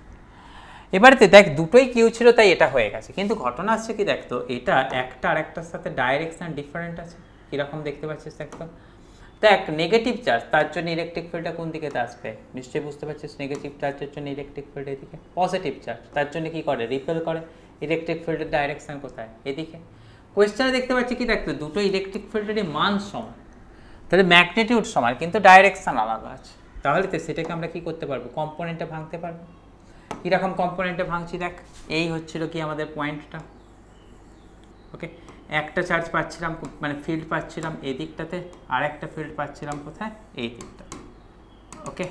A: এবারেতে দেখ দুটোই কিউ ছিল তাই এটা হয়ে গেছে, কিন্তু ঘটনা আসছে কি দেখ তো এটা একটা আরেকটার সাথে ডাইরেকশন ডিফারেন্ট আছে। কীরকম দেখতে পাচ্ছিস দেখ তো, দেখ নেগেটিভ চার্জ তার জন্য ইলেকট্রিক ফিল্ডটা কোন দিকে আসবে, নিশ্চয়ই বুঝতে পারছিস। নেগেটিভ চার্জের জন্য ইলেকট্রিক ফিল্ড এদিকে, পজিটিভ চার্জ তার জন্য কি করে, রিপেল করে। ইলেকট্রিক ফিল্ডের ডাইরেকশন কোথায়, এদিকে। কোয়েশ্চেনে দেখতে পাচ্ছি কি দেখতো দুটো ইলেকট্রিক ফিল্ডেরই মান সমান, তাহলে ম্যাগনিটিউড সমান কিন্তু ডাইরেকশন আলাদা আছে। তাহলে তো সেটাকে আমরা কি করতে পারবো, কম্পোনেন্টে ভাঙতে পারবো। কীরকম কম্পোনেন্টে ভাঙছি দেখ, এই হচ্ছিল কি আমাদের পয়েন্টটা। ওকে, একটা চার্জ পাচ্ছিলাম মানে ফিল্ড পাচ্ছিলাম এই দিকটাতে, আর একটা ফিল্ড পাচ্ছিলাম কোথায়, এই দিকটা। ওকে,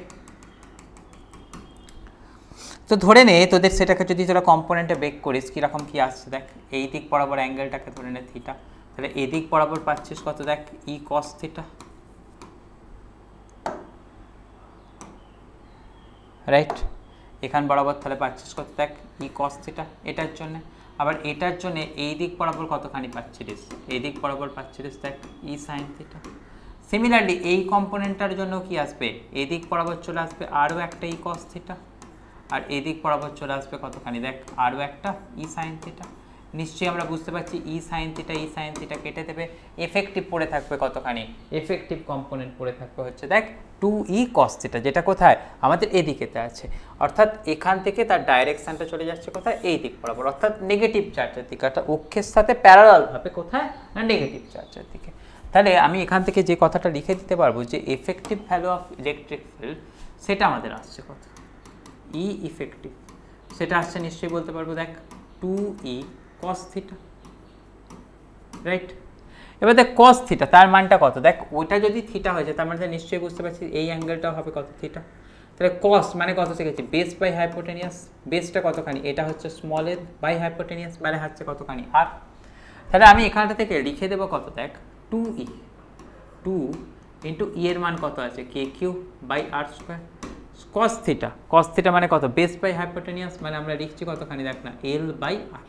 A: তো ধরে নে তোদের সেটাকে যদি তোরা কম্পোনেন্টে ব্রেক করিস কীরকম কী আসছে দেখ, এই দিক বরাবর অ্যাঙ্গেলটাকে ধরে নে থিটা, তাহলে এই দিক বরাবর পাচ্ছিস কত দেখ, ই কস থিটা, রাইট। এখান বরাবর তাহলে পাচ্ছিস কত দেখ, ই কস থিটা এটার জন্য। আবার এটার জন্য এই দিক বরাবর কতখানি পাচ্ছিলিস, এই দিক বরাবর পাচ্ছিলিস দেখ ই সাইন থিটা। সিমিলারলি এই কম্পোনেন্টটার জন্য কি আসবে, এই দিক বরাবর চলে আসবে আরও একটা ই কস থিটা, আর এই দিক বরাবর চলে আসবে কতখানি দেখ আরও একটা ই সাইন থিটা। নিশ্চয়ই আমরা বুঝতে পারছি ই সাইন থিটা কেটে দেবে, এফেক্টিভ পড়ে থাকবে কতখানি, এফেক্টিভ কম্পোনেন্ট পড়ে থাকবে হচ্ছে দেখ 2e cos থিটা, যেটা কোথায় আমাদের এদিকেতে আছে। অর্থাৎ এখান থেকে তার ডাইরেকশনটা চলে যাচ্ছে কোথায়, এই দিক বরাবর, অর্থাৎ নেগেটিভ চার্জের দিকে, অর্থাৎ অক্ষের সাথে প্যারালালভাবে কোথায় না নেগেটিভ চার্জের দিকে। তাহলে আমি এখান থেকে যে কথাটা লিখে দিতে পারবো যে effective value of electric field সেটা আমাদের আসছে কত, ই ইফেক্টিভ, সেটা আসছে নিশ্চয়ই বলতে পারবো দেখ 2e cos থিটা, রাইট। এবার দেখ cos থিটা তার মানটা কত দেখ, ওইটা যদি থিটা হয়ে যায় তার মানে নিশ্চয়ই বুঝতে পারছি এই অ্যাঙ্গেলটাও হবে কত থিটা। তাহলে cos মানে কত শিখেছি, বেস বাই হাইপোটেনিয়াস, বেসটা কতখানি, এটা হচ্ছে স্মল এ বাই হাইপোটেনিয়াস মানে হচ্ছে কতখানি আর। তাহলে আমি এখানটা থেকে লিখে দেবো কত দেখ 2e, 2 ইন্টু ই এর মান কত আছে k q by r square. cos theta মানে কত, বেস বাই হাইপোটেনিয়াস মানে আমরা লিখছি কতখানি দেখ না এল বাই আর।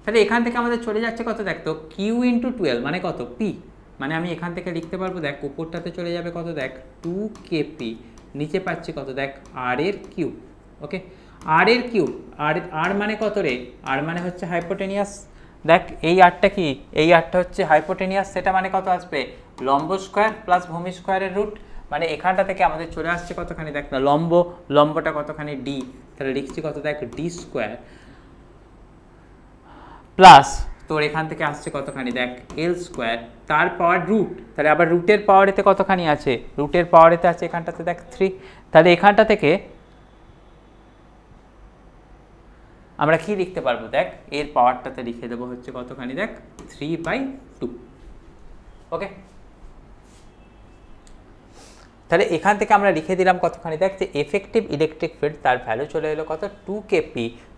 A: তাহলে এখান থেকে আমাদের চলে যাচ্ছে কত দেখ তো কিউ ইন্টু 12 মানে কত পি, মানে আমি এখান থেকে লিখতে পারবো দেখ উপরটাতে চলে যাবে কত দেখ 2kp, নিচে পাচ্ছি কত দেখ আর এর কিউব। ওকে, আর এর কিউব, আর মানে কত রে, আর মানে হচ্ছে হাইপোটেনিয়াস। দেখ এই আরটা কি, এই আরটা হচ্ছে হাইপোটেনিয়াস, সেটা মানে কত আসবে লম্ব স্কোয়ার প্লাস ভূমি স্কোয়ারের রুট, মানে এখানটা থেকে আমাদের চলে আসছে কতখানি দেখ না লম্বটা কতখানি ডি, তাহলে লিখছি কত দেখ ডি স্কোয়ার প্লাস তোর এখান থেকে আসছে কতখানি দেখ এল স্কোয়ার, তার পাওয়ার রুট, তাহলে আবার রুটের পাওয়ারেতে কতখানি আছে, রুটের পাওয়ারেতে আছে এখানটাতে দেখ 3, তাহলে এখানটা থেকে আমরা কি লিখতে পারবো দেখ এর পাওয়ারটাতে লিখে দেবো হচ্ছে কতখানি দেখ 3/2। ওকে, তাহলে এখান থেকে আমরা লিখে দিলাম কতখানি দেখ যে এফেক্টিভ ইলেকট্রিক ফিল্ড তার ভ্যালু চলে এলো কত 2kp,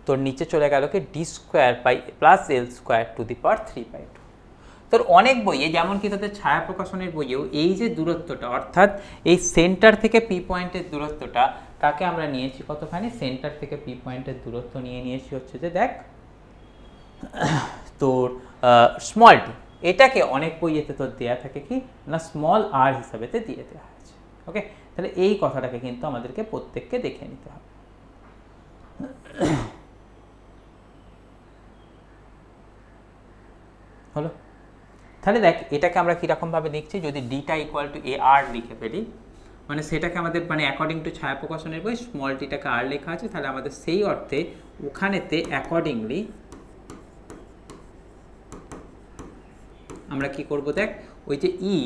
A: তোর নিচে চলে গেল কি d square by plus l square to the power 3/2। তোর অনেক বইয়ে যেমন কি তোদের ছায়া প্রকাশনের বইয়েও এই যে দূরত্বটা অর্থাৎ এই সেন্টার থেকে পি পয়েন্টের দূরত্বটা তাকে আমরা নিয়েছি কতখানি, সেন্টার থেকে পি পয়েন্টের দূরত্ব নিয়েছি হচ্ছে যে দেখ তোর স্মল টি, এটাকে অনেক বইয়েতে তোর দেওয়া থাকে কি না স্মল আর হিসাবেতে দিয়ে দেওয়া হয়েছে। ওকে, তাহলে এই কথাটাকে কিন্তু আমাদেরকে প্রত্যেককে দেখে নিতে হবে। হলো, তাহলে দেখ এটাকে আমরা কীরকমভাবে লিখছি, যদি ডিটা ইকুয়াল টু এ আর লিখে ফেলি মানে সেটাকে আমাদের মানে অ্যাকর্ডিং টু ছায়া প্রকাশনের বই স্মল টিটাকে আর লেখা আছে, তাহলে আমাদের সেই অর্থে ওখানেতে অ্যাকর্ডিংলি আমরা কি করব দেখ ওই যে E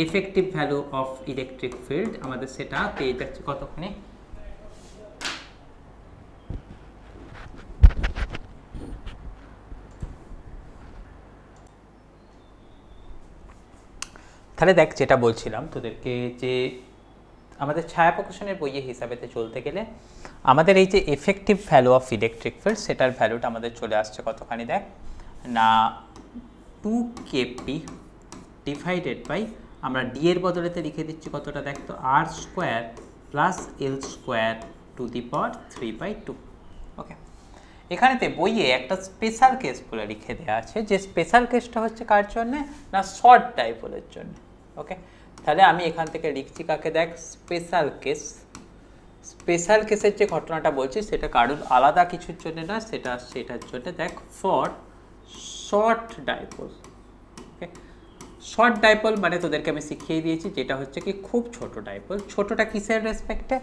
A: effective value of electric field আমাদের সেটা পেয়ে যাচ্ছে কতখানি, তাহলে দেখ যেটা বলছিলাম তোদেরকে যে আমাদের ছায়া প্রকাশনের বইয়ের হিসাবেতে চলতে গেলে আমাদের এই যে effective value of electric field সেটার ভ্যালুটা আমাদের চলে আসছে কতখানি দেখ না 2kp ডিভাইডেড বাই আমরা ডি এর বদলেতে লিখে দিচ্ছি কতটা দেখ তো r square plus l square to the power 3/2। Okay, এখানেতে বইয়ে একটা স্পেশাল কেস বলে লিখে দেওয়া আছে, যে স্পেশাল কেসটা হচ্ছে কার জন্য না শর্ট ডাইপোলের জন্য। ওকে, তাহলে আমি এখান থেকে লিখছি কাকে, দেখ স্পেশাল কেস। স্পেশাল কেসের যে ঘটনাটা বলছি সেটা কারোর আলাদা কিছুর জন্য না, সেটা আসছে এটার জন্য, দেখ for short dipole. Okay, short dipole মানে তোদেরকে আমি শিখিয়ে দিয়েছি যেটা হচ্ছে কি খুব ছোট ডাইপোল। ছোটটা কিসের রেসপেক্টে,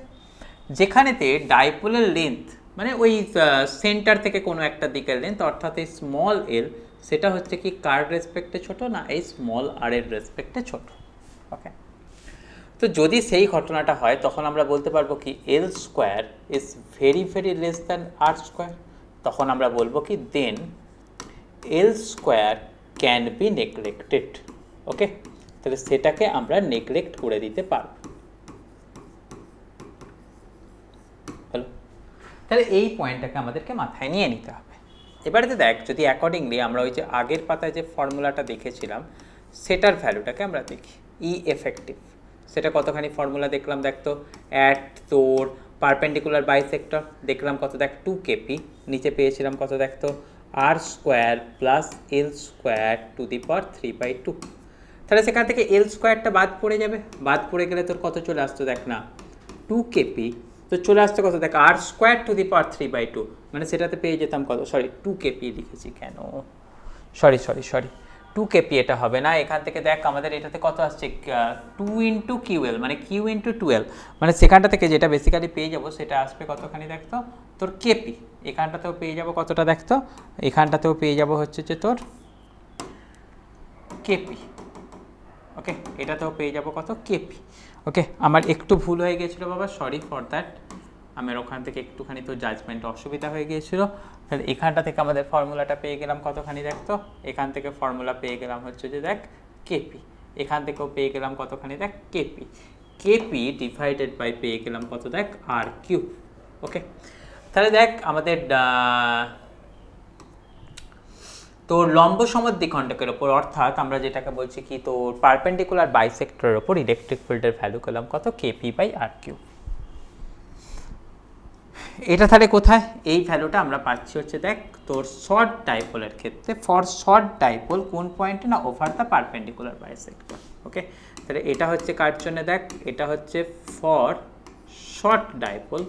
A: যেখানেতে ডাইপোলের লেন্থ মানে ওই সেন্টার থেকে কোনো একটা দিকের লেন্থ অর্থাৎ এই স্মল এল, সেটা হচ্ছে কি কার রেসপেক্টে ছোট না, এই স্মল আর এর রেসপেক্টে ছোট। ওকে, তো যদি সেই ঘটনাটা হয় তখন আমরা বলতে পারবো কি l square is very very less than r square. তখন আমরা বলবো কি then l square can be neglected. Okay, তাহলে সেটাকে আমরা নেগলেক্ট করে দিতে পারবো। হলো, তাহলে এই পয়েন্টটাকে আমাদেরকে মাথায় নিয়ে নিতে হবে। এবারে দেখ যদি অ্যাকর্ডিংলি আমরা ওই যে আগের পাতায় যে ফর্মুলাটা দেখেছিলাম সেটার ভ্যালুটাকে আমরা দেখি, ই এফেক্টিভ সেটা কতখানি ফর্মুলা দেখলাম, দেখ তো অ্যাট তোর পারপেন্ডিকুলার বাইসেক্টর দেখলাম কত, দেখ 2 কেপি, নিচে পেয়েছিলাম কত, দেখ তো r square plus l square to the power 3/2। তাহলে সেখান থেকে এল স্কোয়ারটা বাদ পড়ে যাবে, বাদ পড়ে গেলে তোর কত চলে আসতো, দেখ না 2 কেপি, তো চলে আসতো কত, দেখ আর স্কোয়ার টু দি পাওয়ার 3/2, মানে সেটাতে পেয়ে যেতাম কত, সরি 2 কেপি লিখেছি কেন, সরি 2 কেপি এটা হবে না, এখান থেকে দেখ আমাদের এটাতে কত আসছে 2 ইন্টু কিউএল মানে কিউ ইন্টু 12, মানে সেখানটা থেকে যেটা বেসিক্যালি পেয়ে যাবো সেটা আসবে কতখানি দেখতো তোর কেপি। এখানটাতেও পেয়ে যাবো কতটা দেখতো, এখানটাতেও পেয়ে যাবো হচ্ছে যে তোর কেপি। ওকে, এটাতেও পেয়ে যাবো কত, কেপি। ওকে, আমার একটু ভুল হয়ে গিয়েছিলো বাবা, সরি ফর দ্যাট, আমার ওখান থেকে একটুখানি তো জাজমেন্ট অসুবিধা হয়ে গিয়েছিল। তাহলে এখানটা থেকে আমাদের ফর্মুলাটা পেয়ে গেলাম কতখানি দেখতো, এখান থেকে ফর্মুলা পেয়ে গেলাম হচ্ছে যে দেখ কেপি, এখান থেকেও পেয়ে গেলাম কতখানি দেখ কেপি, কেপি ডিভাইডেড বাই পেয়ে গেলাম কত দেখ আর কিউব। ওকে, তাহলে দেখ আমাদের তোর লম্ব সমদ্বিখণ্ডকের ওপর অর্থাৎ আমরা যেটাকে বলছি কি তোর পারপেন্ডিকুলার বাইসেক্টরের ওপর ইলেকট্রিক ফিল্ডের ভ্যালু পেলাম কত, কেপি বাই আর কিউব। এটা তাহলে কোথায়, এই ভ্যালুটা আমরা পাচ্ছি হচ্ছে দেখ তোর শর্ট ডাইপোলের ক্ষেত্রে, ফর শর্ট ডাইপোল কোন পয়েন্টে না, ওভার দ্য পারপেন্ডিকুলার বাইসেক্টর। ওকে, তাহলে এটা হচ্ছে কার জন্য, দেখ এটা হচ্ছে ফর শর্ট ডাইপোল,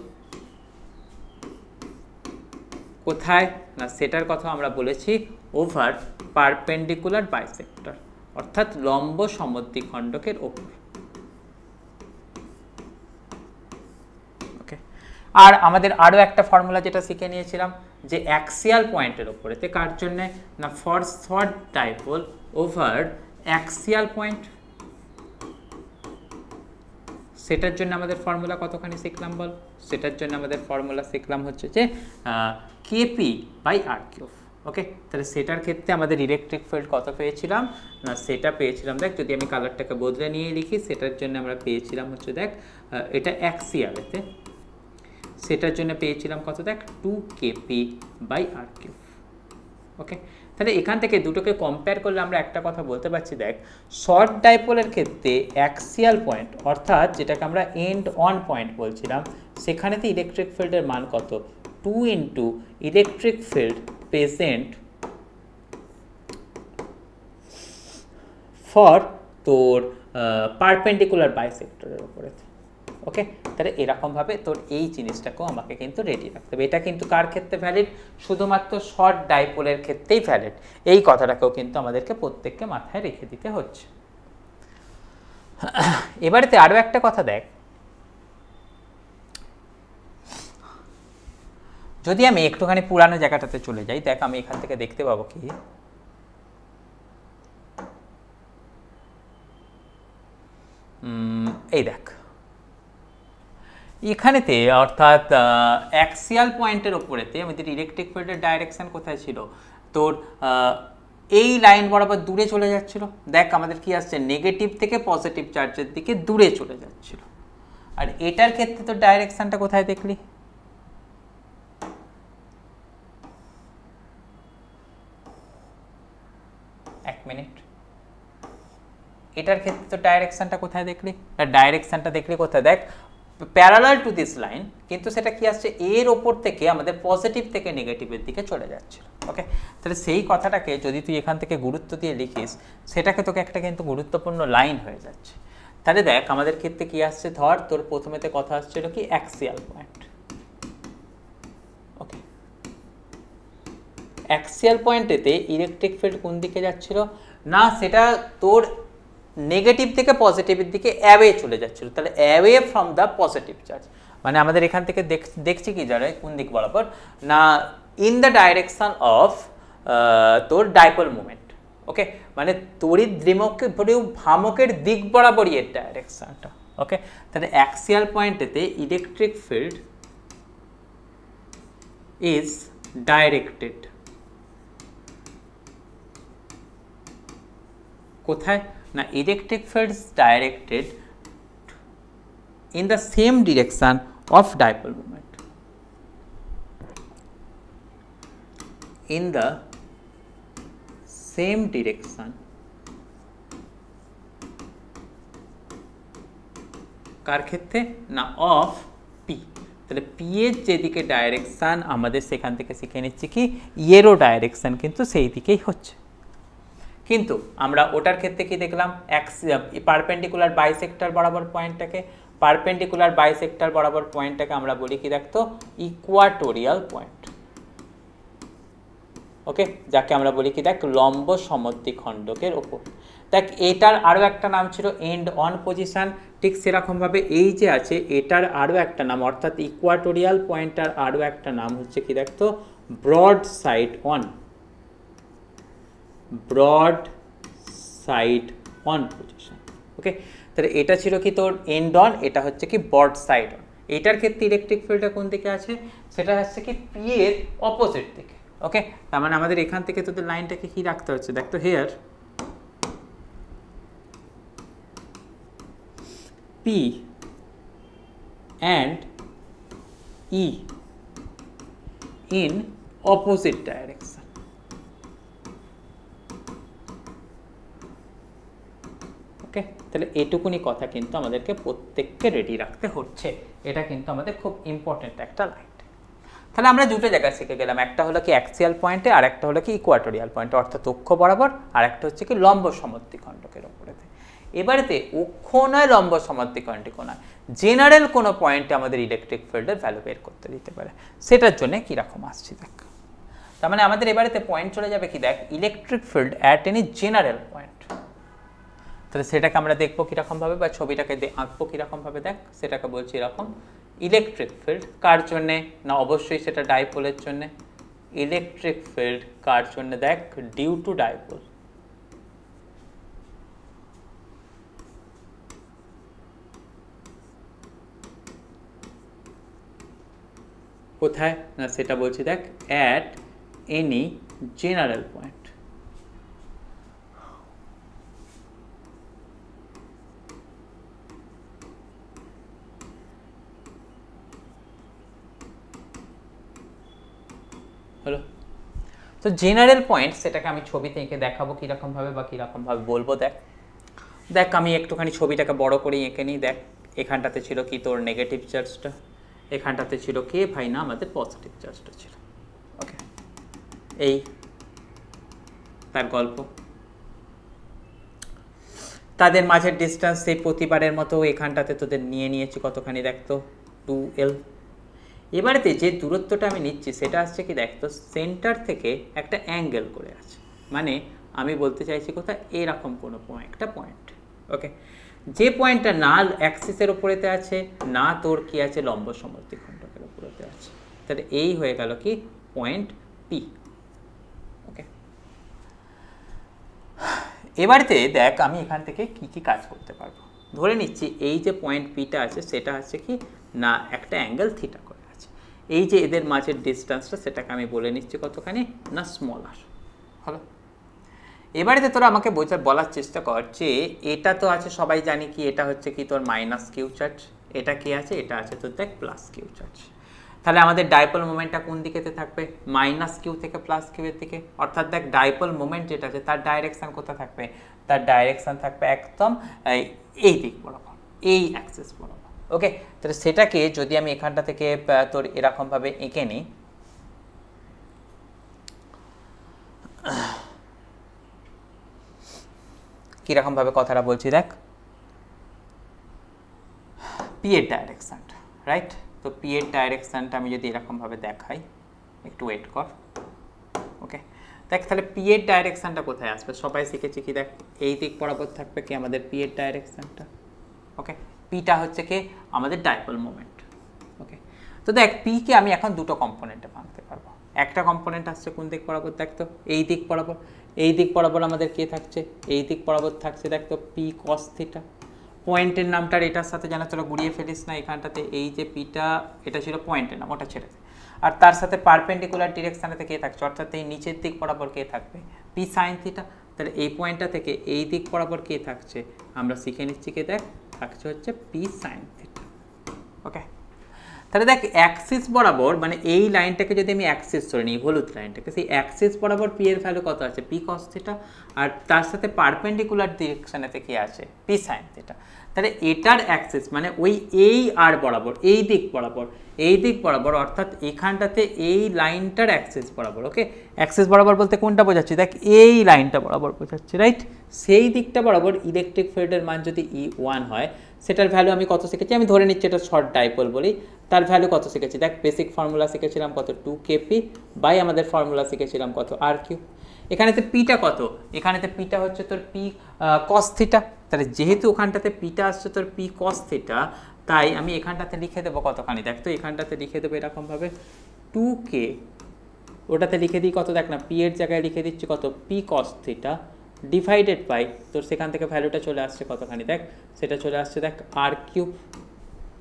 A: কোথায় না সেটার কথা আমরা বলেছি ওভার পারপেন্ডিকুলার বাইসেক্টর অর্থাৎ লম্ব সমদ্বিখণ্ডকের ওপর। ওকে, আর আমাদের আরও একটা ফর্মুলা যেটা শিখে নিয়েছিলাম যে অ্যাক্সিয়াল পয়েন্টের ওপরেতে কার জন্যে না, for short dipole over axial point, সেটার জন্য আমাদের ফর্মুলা কতখানি শিখলাম বল, সেটার জন্য আমাদের ফর্মুলা শিখলাম হচ্ছে যে কেপি বাই আর কিউব। ওকে, তাহলে সেটার ক্ষেত্রে আমাদের ইলেকট্রিক ফিল্ড কত পেয়েছিলাম না, সেটা পেয়েছিলাম দেখ যদি আমি কালারটাকে বদলে নিয়ে লিখি, সেটার জন্য আমরা পেয়েছিলাম হচ্ছে দেখ এটা অ্যাক্সিয়ালেতে, সেটার জন্য পেয়েছিলাম কত দেখ 2 কেপি বাই আর কিউব। ওকে, তাহলে এখান থেকে দুটোকে কম্পেয়ার করলে আমরা একটা কথা বলতে পারছি, দেখ শর্ট ডাইপোলের ক্ষেত্রে অ্যাক্সিয়াল পয়েন্ট অর্থাৎ যেটাকে আমরা এন্ড অন পয়েন্ট বলছিলাম, সেখানেতে ইলেকট্রিক ফিল্ডের মান কত, 2 into electric field present for তোর পারপেন্ডিকুলার বাইসেক্টরের উপরে। ওকে, তাহলে এরকমভাবে তোর এই জিনিসটাকেও আমাকে কিন্তু রেডি রাখতে হবে। এটা কিন্তু কার ক্ষেত্রে ভ্যালিড, শুধুমাত্র শর্ট ডাইপোলের ক্ষেত্রেই ভ্যালিড, এই কথাটাকেও কিন্তু আমাদেরকে প্রত্যেককে মাথায় রেখে দিতে হচ্ছে। এবারেতে আরও একটা কথা দেখ, যদি আমি একটুখানি পুরানো জায়গাটাতে চলে যাই, দেখ আমি এখান থেকে দেখতে পাবো কি এই দেখ এখানেতে অর্থাৎ অ্যাক্সিয়াল পয়েন্টের ওপরেতে আমাদের ইলেকট্রিক ফিল্ডের ডাইরেকশন কোথায় ছিল, তোর এই লাইন বরাবর দূরে চলে যাচ্ছিল। দেখ আমাদের কি আসছে, নেগেটিভ থেকে পজিটিভ চার্জের দিকে দূরে চলে যাচ্ছিল। আর এটার ক্ষেত্রে তোর ডাইরেকশনটা কোথায় দেখলি, এক মিনিট, এটার ক্ষেত্রে তো ডাইরেকশনটা কোথায় দেখলি, ডাইরেকশনটা দেখলি কোথায়, দেখ প্যারালাল টু দিস লাইন, কিন্তু সেটা কি আসছে এর ওপর থেকে আমাদের পজিটিভ থেকে নেগেটিভের দিকে চলে যাচ্ছিল। ওকে, তাহলে সেই কথাটাকে যদি তুই এখান থেকে গুরুত্ব দিয়ে লিখিস, সেটাকে তোকে একটা কিন্তু গুরুত্বপূর্ণ লাইন হয়ে যাচ্ছে। তাহলে দেখ আমাদের ক্ষেত্রে কি আসছে, ধর তোর প্রথমেতে কথা আসছিল কি অ্যাক্সিয়াল পয়েন্ট। ওকে, অ্যাক্সিয়াল পয়েন্টেতে ইলেকট্রিক ফিল্ড কোন দিকে যাচ্ছিল না, সেটা তোর নেগেটিভ থেকে পজিটিভের দিকে অ্যাওয়ে চলে যাচ্ছিল। তাহলে away from the positive charge, মানে আমাদের এখান থেকে দেখছি কি যারা কোন দিক বরাবর না, ইন দ্য ডাইরেকশন অফ তোর ডাইপোল মুভমেন্ট। ওকে, মানে তড়িৎ ভ্রামকের দিক বরাবরই এর ডাইরেকশনটা। ওকে, তাহলে অ্যাক্সিয়াল পয়েন্টেতে ইলেকট্রিক ফিল্ড ইজ ডাইরেক্টেড কোথায় না, electric field is directed in the same direction of dipole moment, in the same direction কার ক্ষেত্রে না, অফ পি। তাহলে পি এর যেদিকে ডাইরেকশন আমাদের সেখান থেকে শিখে নিচ্ছি কি এরও ডাইরেকশন কিন্তু সেই দিকেই হচ্ছে। কিন্তু আমরা ওটার ক্ষেত্রে কি দেখলাম, পারপেন্ডিকুলার বাইসেক্টর বরাবর পয়েন্টটাকে, পারপেন্ডিকুলার বাইসেক্টর বরাবর পয়েন্টটাকে আমরা বলি কি দেখতো ইকুয়াটোরিয়াল পয়েন্ট। ওকে, যাকে আমরা বলি কি দেখ লম্ব সমদ্বিখণ্ডকের ওপর। দেখ এটার আরও একটা নাম ছিল এন্ড অন পজিশন, ঠিক সেরকমভাবে এই যে আছে এটার আরও একটা নাম, অর্থাৎ ইকুয়াটোরিয়াল পয়েন্টটার আরও একটা নাম হচ্ছে কি দেখতো broad side on, broad side on position. Okay, তাহলে এটা ছিল কি তোর এন্ড অন, এটা হচ্ছে কি ব্রড সাইড অন। এটার ক্ষেত্রে ইলেকট্রিক ফিল্ডটা কোন দিকে আছে, সেটা হচ্ছে কি পি এর অপোজিট দিকে। ওকে, তার মানে আমাদের এখান থেকে তোদের লাইনটাকে কি রাখতে হচ্ছে, দেখ তো here p and E in opposite direction. Okay, তাহলে এটুকুনি কথা কিন্তু আমাদেরকে প্রত্যেককে রেডি রাখতে হচ্ছে, এটা কিন্তু আমাদের খুব ইম্পর্টেন্ট একটা লাইন। তাহলে আমরা দুটো জায়গায় শিখে গেলাম, একটা হলো কি অ্যাক্সিয়াল পয়েন্টে, আর একটা হলো কি ইকুয়াটোরিয়াল পয়েন্টে, অর্থাৎ অক্ষ বরাবর, আর একটা হচ্ছে কি লম্ব সমদ্বিখণ্ডকের ওপরেতে। এবারেতে অক্ষ নয়, লম্ব সমদ্বিখণ্ডক নয়, জেনারেল কোনো পয়েন্টে আমাদের ইলেকট্রিক ফিল্ডের ভ্যালু বের করতে দিতে পারে, সেটার জন্য কীরকম আসছে দেখ। তার মানে আমাদের এবারেতে পয়েন্ট চলে যাবে কি দেখ electric field at any general point. তাহলে সেটাকে আমরা দেখবো কীরকমভাবে, বা ছবিটাকে আঁকবো কীরকমভাবে, দেখ সেটাকে বলছি এরকম, ইলেকট্রিক ফিল্ড কার জন্যে না, অবশ্যই সেটা ডাইপোলের জন্যে। ইলেকট্রিক ফিল্ড কার জন্য দেখ, ডিউ টু ডাইপোল। কোথায় না, সেটা বলছি দেখ অ্যাট এনি জেনারেল পয়েন্ট। হলো, তো জেনারেল পয়েন্ট সেটাকে আমি ছবিতে এঁকে দেখাবো কীরকমভাবে বা কীরকমভাবে বলবো। দেখ দেখ আমি একটুখানি ছবিটাকে বড় করে এঁকে নিই। দেখ এখানটাতে ছিল কি তোর নেগেটিভ চার্জটা, এখানটাতে ছিল কে ভাই না আমাদের পজিটিভ চার্জটা ছিল। ওকে, এই তার গল্প, তাদের মাঝের ডিস্টেন্স সেই প্রতিবারের মতো এখানটাতে তোদের নিয়ে নিয়েছি কতখানি দেখতো 2L। এবারেতে যে দূরত্বটা আমি নিচ্ছি সেটা আসছে কি দেখতো সেন্টার থেকে একটা অ্যাঙ্গেল করে আছে, মানে আমি বলতে চাইছি কোথায় এরকম কোনো একটা পয়েন্ট। ওকে, যে পয়েন্টটা না অ্যাক্সিসের উপরেতে আছে না তোর কি আছে লম্ব সমদ্বিখণ্ডকের উপরেতে আছে, তাহলে এই হয়ে গেল কি পয়েন্ট পি। ওকে, এবারেতে দেখ আমি এখান থেকে কি কি কাজ করতে পারবো, ধরে নিচ্ছি এই যে পয়েন্ট পিটা আছে সেটা হচ্ছে কি না একটা অ্যাঙ্গেল থিটা করে আছে, এই যে এদের মাঝের ডিস্টেন্সটা সেটাকে আমি বলে নিচ্ছি কতখানি না স্মল আর। হলো, এবারেতে তোরা আমাকে বলার চেষ্টা কর যে এটা তো আছে সবাই জানি কি এটা হচ্ছে কি তোর মাইনাস কিউ চার্জ, এটা কি আছে এটা আছে তোর দেখ প্লাস কিউ চার্জ। তাহলে আমাদের ডাইপোল মোমেন্টটা কোন দিকেতে থাকবে, মাইনাস কিউ থেকে প্লাস কিউ এর দিকে, অর্থাৎ দেখ ডাইপোল মোমেন্ট যেটা আছে তার ডাইরেকশন কোথায় থাকবে, তার ডাইরেকশন থাকবে একদম এই দিক বরাবর, এই অ্যাক্সিস বরাবর। ওকে, তাহলে সেটাকে যদি আমি এখানটা থেকে তোর এরকমভাবে এঁকে নিই, কীরকমভাবে কথাটা বলছি দেখ, পি এর ডাইরেকশানটা, রাইট? তো পি এর ডাইরেকশানটা আমি যদি এরকমভাবে দেখাই, একটু ওয়েট কর, ওকে? দেখ তাহলে পি এর ডাইরেকশানটা কোথায় আসবে? সবাই শিখেছি কি, দেখ এই দিক বরাবর থাকবে কি আমাদের পি এর ডাইরেকশানটা, ওকে? পিটা হচ্ছে কি আমাদের ডাইপোল মোমেন্ট, ওকে? তো দেখ পিকে আমি এখন দুটো কম্পোনেন্টে ভাঙতে পারবো। একটা কম্পোনেন্ট আসছে কোন দিক বরাবর, দেখ তো এই দিক বরাবর। এই দিক বরাবর আমাদের কে থাকছে? এই দিক বরাবর থাকছে দেখ তো পি কস থিটা। পয়েন্টের নামটার এটার সাথে যেন তোরা গুড়িয়ে ফেলিস না, এখানটাতে এই যে পিটা এটা ছিল পয়েন্টের নাম, ওটা ছেড়ে দে। আর তার সাথে পারপেন্ডিকুলার ডিরেকশানেতে কে থাকছে, অর্থাৎ এই নিচের দিক বরাবর কে থাকবে? P sine theta. তাহলে এই পয়েন্টটা থেকে এই দিক বরাবর কে থাকছে আমরা শিখে নিচ্ছি, কে দেখ থাকছে হচ্ছে পি সাইন থিটা, ওকে? তাহলে দেখ অ্যাক্সিস বরাবর, মানে এই লাইনটাকে যদি আমি অ্যাক্সিস ধরে নিই, হলুদ লাইনটাকে, সেই অ্যাক্সিস বরাবর পি এর ভ্যালু কত আছে? P cos theta. আর তার সাথে পারপেন্ডিকুলার ডিরেকশনেতে কি আছে? P sine theta. তাহলে এটার অ্যাক্সিস মানে ওই এই আর বরাবর, এই দিক বরাবর, এই দিক বরাবর, অর্থাৎ এখানটাতে এই লাইনটার অ্যাক্সিস বরাবর, ওকে? অ্যাক্সিস বরাবর বলতে কোনটা বোঝাচ্ছি? দেখ এই লাইনটা বরাবর বোঝাচ্ছি, রাইট? সেই দিকটা বরাবর ইলেকট্রিক ফিল্ডের মান যদি E1 হয়, সেটার ভ্যালু আমি কত শিখেছি? আমি ধরে নিচ্ছি এটা শর্ট ডাইপোল বলি, তার ভ্যালু কত শিখেছি? দেখ বেসিক ফর্মুলা শিখেছিলাম কত? 2kp বাই আমাদের ফর্মুলা শিখেছিলাম কত? r3। এখানেতে পিটা কত? এখানেতে পিটা হচ্ছে তোর পি কস থিটা। তাহলে যেহেতু ওখানটাতে পিটা আসছে তোর পি কস থিটা, তাই আমি এখানটাতে লিখে দেবো কতখানি, দেখ তো এখানটাতে লিখে দেবো এরকমভাবে 2k, ওটাতে লিখে দিই কত? দেখ না পি এর জায়গায় লিখে দিচ্ছি কত? P cos theta divided by তোর সেখান থেকে ভ্যালুটা চলে আসছে কতখানি, দেখ সেটা চলে আসছে দেখ r3,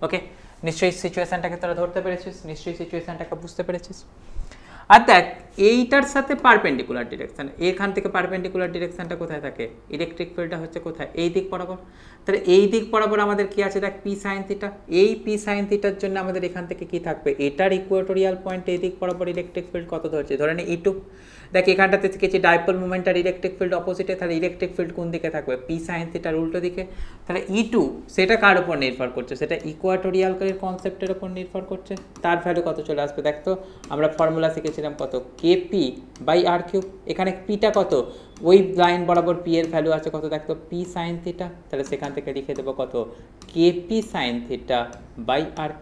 A: ওকে? নিশ্চয়ই সিচুয়েশানটাকে তোরা ধরতে পেরেছিস, নিশ্চয়ই সিচুয়েশানটাকে বুঝতে পেরেছিস। আর দেখ এইটার সাথে পারপেন্ডিকুলার ডিরেকশান, এখান থেকে পারপেন্ডিকুলার ডিরেকশানটা কোথায় থাকে? ইলেকট্রিক ফিল্ডটা হচ্ছে কোথায়? এই দিক বরাবর। তাহলে এই দিক বরাবর আমাদের কি আছে? দেখ পি সাইন থিটা। এই পি সাইন থিটার জন্য আমাদের এখান থেকে কি থাকবে? এটার ইকুয়েটোরিয়াল পয়েন্ট এই দিক বরাবর ইলেকট্রিক ফিল্ড কত ধরছে? ধরে নে E2। দেখ এখানটাতে শিখেছি ডাইপোল মোমেন্ট আর ইলেকট্রিক ফিল্ড অপোজিটে, তাহলে ইলেকট্রিক ফিল্ড কোন দিকে থাকবে? পি সাইন থিটার উল্টো দিকে। তাহলে E2 সেটা কার উপর নির্ভর করছে? সেটা ইকুয়েটোরিয়াল কনসেপ্টের উপর নির্ভর করছে। তার ভ্যালু কত চলে আসবে? দেখ তো আমরা ফর্মুলা শিখেছিলাম কত? KP by r3। এখানে পিটা কত? ওই লাইন বরাবর পি এর ভ্যালু আছে কত? দেখ তো পি সাইন থিটা। তাহলে সেখান থেকে লিখে দেবো কত? KP sine theta by r3,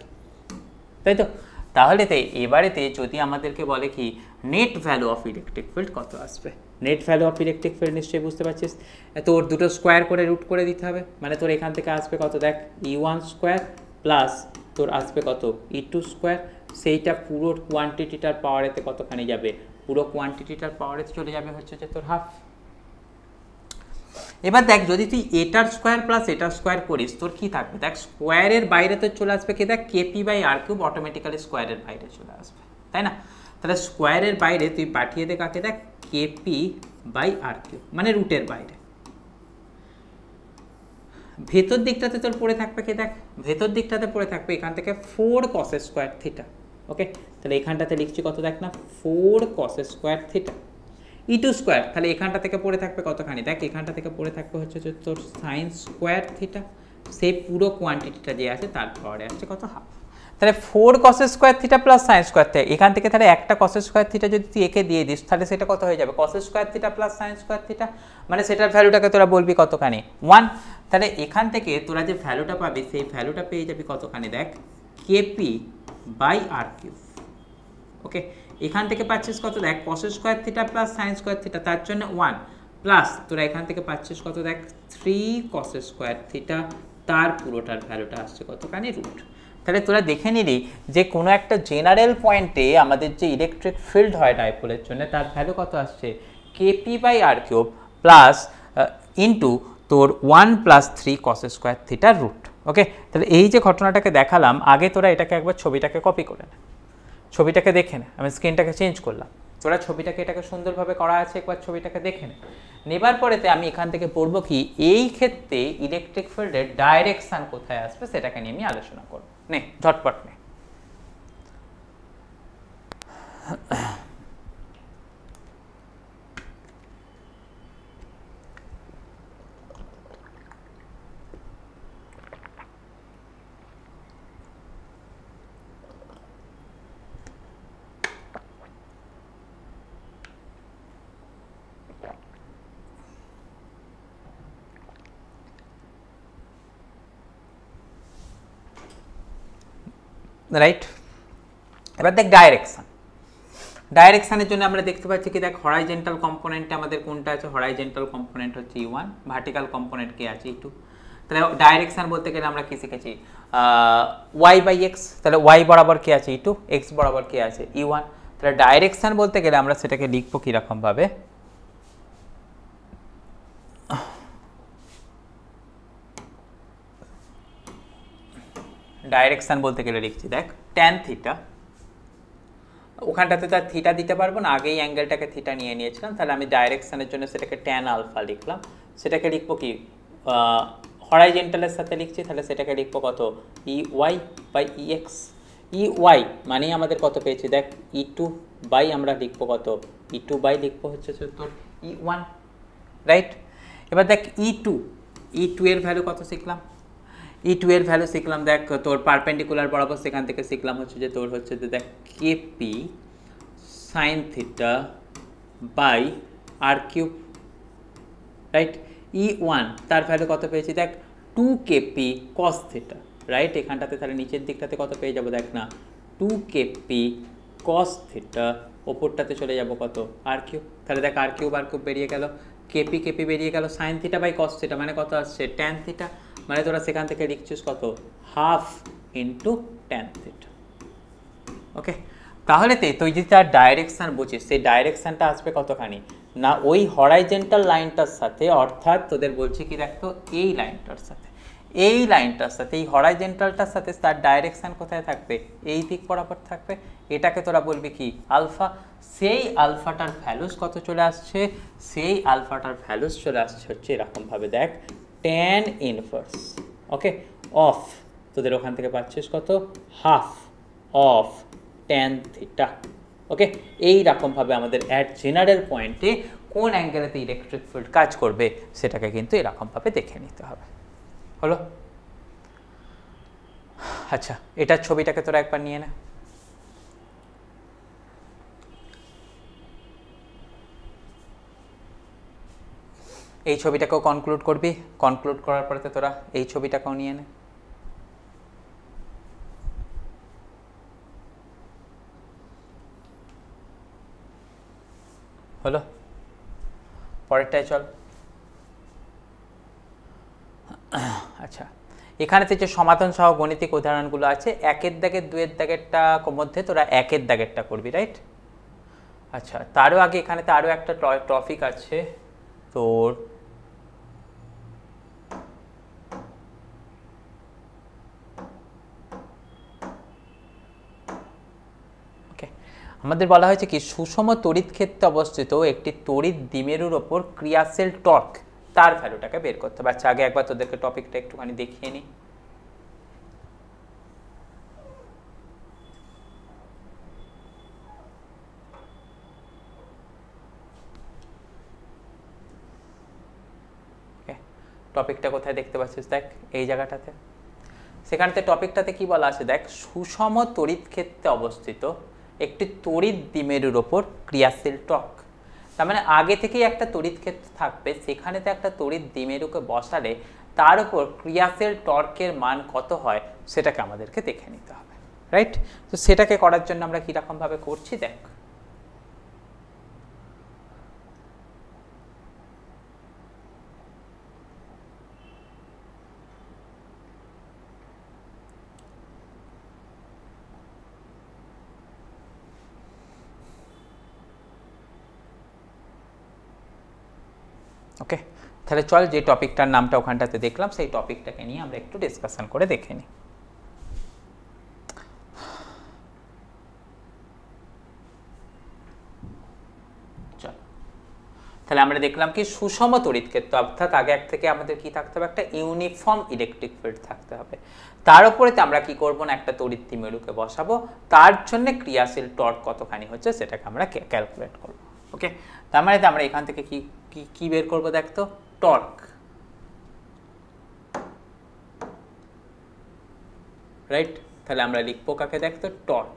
A: তাই তো? তাহলে এবারেতে যদি আমাদেরকে বলে কি net value of electric field কত আসবে? Net value of electric field নিশ্চয়ই বুঝতে পারছিস, তোর দুটো স্কোয়ার করে রুট করে দিতে হবে, মানে তোর এখান থেকে আসবে কত? দেখ E1 স্কোয়ার প্লাস তোর আসবে কত? E2 square. সেইটা পুরো কোয়ান্টিটিটার পাওয়ারেতে কতখানি যাবে? পুরো কোয়ান্টিটিটার পাওয়ারেতে চলে যাবে হচ্ছে যে তোর হাফ। এবার দেখ যদি তুই এটার স্কোয়ার প্লাস এটার স্কোয়ার করিস, তোর কি থাকবে? দেখ স্কোয়ারের বাইরে তোর চলে আসবে কি? দেখ কেপি বাই r3 অটোমেটিক্যালি স্কোয়ারের বাইরে চলে আসবে, তাই না? তাহলে স্কোয়ারের বাইরে তুই পাঠিয়ে দে কাকে? দেখ কেপি বাই r3, মানে রুটের বাইরে। ভেতর দিকটাতে তোর পড়ে থাকবে কি? দেখ ভেতর দিকটাতে পড়ে থাকবে এখান থেকে 4 cos স্কোয়ার থিটা, ওকে? তাহলে এখানটাতে লিখছি কত? দেখ না 4 cos square theta. E2 square, তাহলে এখানটা থেকে পড়ে থাকবে কতখানি? দেখ এখানটা থেকে পড়ে থাকবে হচ্ছে যে তোর সাইন স্কোয়ার থিটা। সেই পুরো কোয়ান্টিটিটা যে আছে তার পাওয়ারে আসছে কত? হাফ। তাহলে 4 cos square theta plus sine square theta, এখান থেকে তাহলে একটা cos স্কোয়ার থিটা যদি তুই একে দিয়ে দিস, তাহলে সেটা কত হয়ে যাবে? cos square theta plus sine square theta, মানে সেটার ভ্যালুটাকে তোরা বলবি কতখানি? 1। তাহলে এখান থেকে তোরা যে ভ্যালুটা পাবি সেই ভ্যালুটা পেয়ে যাবি কতখানি? দেখ কেপি বাই r3, ওকে? এখান থেকে পাচ্ছিস কত? দেখ cos square theta plus sine square theta, তার জন্য 1 প্লাস তোরা এখান থেকে পাচ্ছিস কত? দেখ 3 cos স্কোয়ার থিটা, তার পুরোটার ভ্যালুটা আসছে কতখানি? রুট। তাহলে তোরা দেখে নিলি যে কোনো একটা জেনারেল পয়েন্টে আমাদের যে ইলেকট্রিক ফিল্ড হয় ডাইপোলের জন্য, তার ভ্যালু কত আসছে? KP by r3 plus into তোর 1 প্লাস 3 cos স্কোয়ার থিটার রুট, ওকে? তাহলে এই যে ঘটনাটাকে দেখালাম, আগে তোরা এটাকে একবার ছবিটাকে কপি করে নে, ছবিটাকে দেখে নে। আমি স্ক্রিনটাকে চেঞ্জ করলাম, তোরা ছবিটাকে এটাকে সুন্দরভাবে করা আছে, একবার ছবিটাকে দেখে নে। নেবার পরেতে আমি এখান থেকে পড়বো কি এই ক্ষেত্রে ইলেকট্রিক ফিল্ডের ডাইরেকশন কোথায় আসবে সেটাকে নিয়ে আমি আলোচনা করব। নে ঝটপট নে। রাইট। এবার দেখ ডাইরেকশন, ডাইরেকশনের জন্য আমরা দেখতে পাচ্ছি কি দেখ হরাইজন্টাল কম্পোনেন্টে আমাদের কোনটা আছে, হরাইজন্টাল কম্পোনেন্ট হচ্ছে E1, ভার্টিক্যাল কম্পোনেন্ট কি আছে E2। তাহলে ডাইরেকশন বলতে গেলে আমরা কি শিখেছি y/x, তাহলে y বরাবর কি আছে E2, x বরাবর কি আছে E1। তাহলে ডাইরেকশন বলতে গেলে আমরা সেটাকে লিখবো কিরকম ভাবে, ডাইরেকশন বলতে গেলে লিখছি দেখ ট্যান থিটা, ওখানটাতে তো আর থিটা দিতে পারবো না, আগেই অ্যাঙ্গেলটাকে থিটা নিয়ে নিয়েছিলাম, তাহলে আমি ডাইরেকশনের জন্য সেটাকে ট্যান আলফা লিখলাম। সেটাকে লিখবো কি হরাইজন্টালের সাথে লিখছি, তাহলে সেটাকে লিখবো কত EY/EX। EY মানেই আমাদের কত পেয়েছি দেখ E2 বাই আমরা লিখবো কত E2 বাই লিখবো হচ্ছে তোর E1, রাইট। এবার দেখ E2 এর ভ্যালু কত শিখলাম, E2 এর ভ্যালু শিখলাম দেখ তোর পারপেন্ডিকুলার বরাবর, সেখান থেকে শিখলাম হচ্ছে যে তোর হচ্ছে যে দেখ KP sin theta by r3, right. E1 তার ভ্যালু কত পেয়েছি দেখ 2KP cos থিটা, রাইট। এখানটাতে তাহলে নিচের দিকটাতে কত পেয়ে যাবো দেখ না 2KP cos থিটা, ওপরটাতে চলে যাব কত r3, তাহলে দেখ r3 বেরিয়ে গেল, KP বেরিয়ে গেল, sin theta by cos theta মানে কত আসছে tan থিটা, মানে তোরা সেখান থেকে লিখছিস কত হাফ ইন্টু tan থিটা। ওকে, তাহলে তুই যদি তার ডাইরেকশান বুঝিস, সেই ডাইরেকশানটা আসবে কতখানি না ওই হরাইজন্টাল লাইনটার সাথে, অর্থাৎ তোদের বলছে কি দেখতো এই লাইনটার সাথে, এই লাইনটার সাথে, এই হরাইজন্টালটার সাথে তার ডাইরেকশান কোথায় থাকবে, এই দিক বরাবর থাকবে। এটাকে তোরা বলবি কি আলফা। সেই আলফাটার ভ্যালুস কত চলে আসছে, সেই আলফাটার ভ্যালুস চলে আসছে হচ্ছে এরকমভাবে দেখ tan ইনভার্স, ওকে, অফ তোদের ওখান থেকে পাচ্ছিস কত হাফ অফ tan থিটা। ওকে, এইরকমভাবে আমাদের অ্যাট জেনারেল পয়েন্টে কোন অ্যাঙ্গেলেতে ইলেকট্রিক ফিল্ড কাজ করবে সেটাকে কিন্তু এরকমভাবে দেখে নিতে হবে। হলো? আচ্ছা, এটার ছবিটাকে তোরা একবার নিয়ে নে। এই ছবিটাকেও কনক্লুড করবি, কনক্লুড করার পরে তোরা এই ছবিটাকেও নিয়ে নে। হলো? পরেরটায় চল। আচ্ছা, এখানেতে যে সমাধান সহ গণিতিক উদাহরণগুলো আছে, একের দাগের দুয়ের দাগেরটা মধ্যে তোরা একের দাগেরটা করবি, রাইট? আচ্ছা, তারও আগে এখানেতে আরও একটা টপিক আছে তোর, আমাদের বলা হয়েছে কি সুষম তড়িৎ ক্ষেত্রে অবস্থিত একটি তড়িৎ দ্বিমেরুর ওপর ক্রিয়াশীল টর্ক তার ভ্যালুটাকে বের করতে হবে। আচ্ছা, আগে একবার তোদেরকে টপিকটা একটুখানি দেখিয়ে নিই। টপিকটা কোথায় দেখতে পাচ্ছিস দেখ এই জায়গাটাতে, সেখানতে টপিকটাতে কি বলা আছে দেখ সুষম তড়িৎ ক্ষেত্রে অবস্থিত একটি তড়িৎ দ্বিমেরুর ওপর ক্রিয়াশীল টর্ক। তার মানে আগে থেকেই একটা তড়িৎ ক্ষেত্র থাকবে, সেখানেতে একটা তড়িৎ দ্বিমেরুকে বসালে তার উপর ক্রিয়াশীল টর্কের মান কত হয় সেটাকে আমাদেরকে দেখে নিতে হবে, রাইট? তো সেটাকে করার জন্য আমরা কীরকমভাবে করছি দেখ। ওকে, তাহলে চল যে টপিকটার নামটা ওখানটাতে দেখলাম সেই টপিকটাকে নিয়ে আমরা একটু ডিসকাশন করে দেখে নিই। চল, তাহলে আমরা দেখলাম কি সুষম তড়িৎ ক্ষেত্র, অর্থাৎ আগে এক থেকে আমাদের কি থাকতে হবে, একটা ইউনিফর্ম ইলেকট্রিক ফিল্ড থাকতে হবে। তার উপরে আমরা কি করব না একটা তড়িৎ দ্বিমেরুকে বসাবো, তার জন্য ক্রিয়াশীল টর্ক কতখানি হচ্ছে সেটাকে আমরা ক্যালকুলেট করব। ওকে, তার মানে আমরা এখান থেকে কি কি বের করবো দেখতো টর্ক, রাইট? তাহলে আমরা লিখবো কাকে দেখতো টর্ক,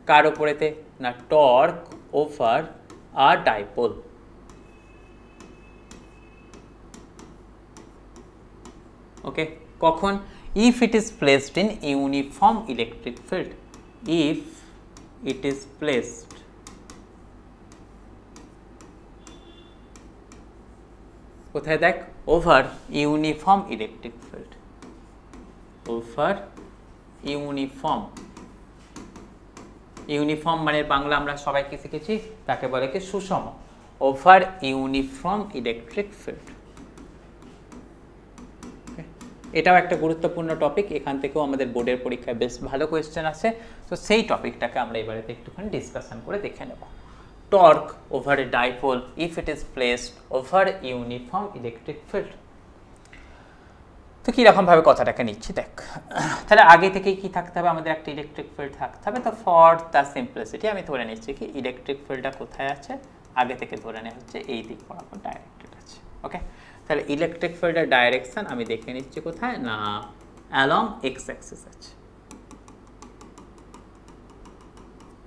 A: কার উপরেতে না টর্ক ওভার আর ডাইপোল। ওকে, কখন if it is placed in uniform electric field, if it is placed কোথায় দেখ over uniform electric field, over uniform, uniform মানে বাংলা আমরা সবাই কি শিখেছি, তাকে বলে কি সুষম, ওভার ইউনিফর্ম ইলেকট্রিক ফিল্ড। এটাও একটা গুরুত্বপূর্ণ টপিক, এখান থেকেও আমাদের বোর্ডের পরীক্ষায় বেশ ভালো কোয়েশ্চেন আছে। তো সেই টপিকটাকে আমরা এবারেতে একটুখানি ডিসকাশন করে দেখে নেব। Torque over a dipole if it is placed over uniform electric field. তো কীরকমভাবে কথাটাকে নিচ্ছি দেখ, তাহলে আগে থেকেই কি থাকতে হবে, আমাদের একটা ইলেকট্রিক ফিল্ড থাকতে হবে। তো ফর দ্য সিম্পলিসিটি আমি ধরে নিচ্ছি কি ইলেকট্রিক ফিল্ডটা কোথায় আছে, আগে থেকে ধরে নেওয়া হচ্ছে এই দিক বরাবর ডাইরেক্টেড আছে। ওকে, তাহলে ইলেকট্রিক ফিল্ডের ডাইরেকশন আমি দেখে নিচ্ছি কোথায় না, অ্যালং এক্স অ্যাক্সিস আছে।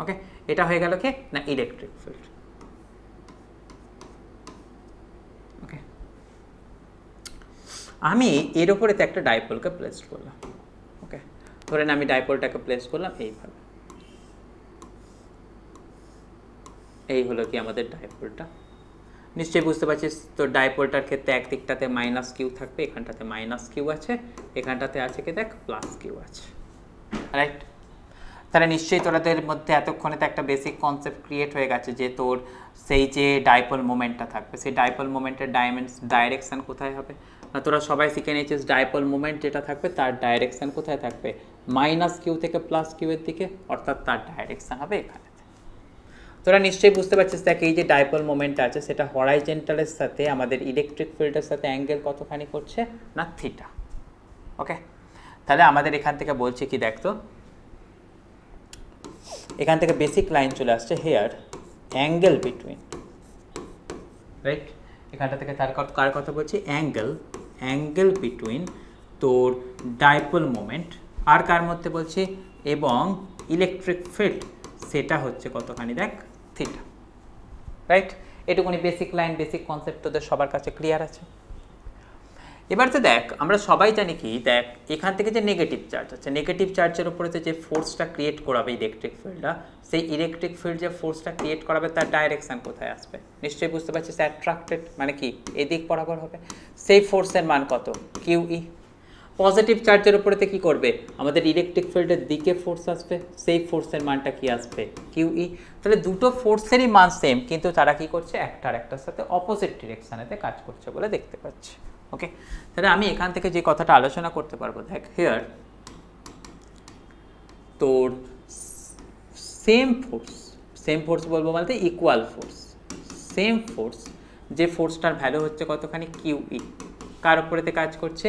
A: ওকে, এটা হয়ে গেল কি না ইলেকট্রিক ফিল্ড। ওকে, আমি এর উপরে একটা ডাইপোলকে প্লেস করলাম। ওকে, ধরেন আমি ডাইপোলটাকে প্লেস করলাম এইভাবে, এই হলো কি আমাদের ডাইপোলটা। নিশ্চয়ই বুঝতে পারছিস তো ডাইপোলটার ক্ষেত্রে একদিকটাতে মাইনাস কিউ থাকবে, এখানটাতে মাইনাস কিউ আছে, এখানটাতে আছে কি দেখ প্লাস কিউ আছে, রাইট। তাহলে নিশ্চয়ই তোরাদের মধ্যে এতক্ষণে তো একটা বেসিক কনসেপ্ট ক্রিয়েট হয়ে গেছে যে তোর সেই যে ডাইপোল মোমেন্টটা থাকবে, সেই ডাইপোল মোমেন্টের ডাইরেকশন কোথায় হবে না, তোরা সবাই শিখে নিয়েছিস ডাইপোল মোমেন্ট যেটা থাকবে তার ডাইরেকশন কোথায় থাকবে, মাইনাস কিউ থেকে প্লাস কিউ এর দিকে, অর্থাৎ তার ডাইরেকশন হবে এখানে। তোরা নিশ্চয়ই বুঝতে পারছিস দেখ এই যে ডাইপোল মোমেন্টটা আছে সেটা হরাইজন্টালের সাথে আমাদের ইলেকট্রিক ফিল্ডের সাথে অ্যাঙ্গেল কতখানি করছে না থিটা। ওকে, তাহলে আমাদের এখান থেকে বলছে কি দেখ, তো এখান থেকে বেসিক লাইন চলে আসছে হেয়ার অ্যাঙ্গেল বিটুইন, রাইট। এখানটা থেকে তার কার কথা বলছি, অ্যাঙ্গেল বিটুইন তোর ডাইপোল মোমেন্ট আর কার মধ্যে বলছি এবং ইলেকট্রিক ফিল্ড, সেটা হচ্ছে কতখানি দেখ থিটা, রাইট। এটুকুনি বেসিক লাইন বেসিক কনসেপ্ট তোদের সবার কাছে ক্লিয়ার আছে। এবার তো দেখ আমরা সবাই জানি কি দেখ এখান থেকে যে নেগেটিভ চার্জ আছে, নেগেটিভ চার্জের উপরে যে ফোর্সটা ক্রিয়েট করাবে ইলেকট্রিক ফিল্ডটা, সেই ইলেকট্রিক ফিল্ড যে ফোর্সটা ক্রিয়েট করাবে তার ডাইরেকশন কোথায় আসবে, নিশ্চয়ই বুঝতে পারছিস অ্যাট্রাক্টেড মানে কি এদিক বরাবর হবে। সেই ফোর্সের মান কত কিউই। পজিটিভ চার্জের উপরেতে কি করবে, আমাদের ইলেকট্রিক ফিল্ডের দিকে ফোর্স আসবে, সেই ফোর্সের মানটা কি আসবে কিউই। তাহলে দুটো ফোর্সেরই মান সেম, কিন্তু তারা কি করছে একটার একটার সাথে অপোজিট ডিরেকশনেতে কাজ করছে বলে দেখতে পাচ্ছি। ওকে, তাহলে আমি এখান থেকে যে কথাটা আলোচনা করতে পারবো দেখ হেয়ার তোর সেম ফোর্স বলবো বলতে ইকুয়াল ফোর্স, সেম ফোর্স, যে ফোর্সটার ভ্যালু হচ্ছে কতখানি কিউই, কার উপরেতে কাজ করছে,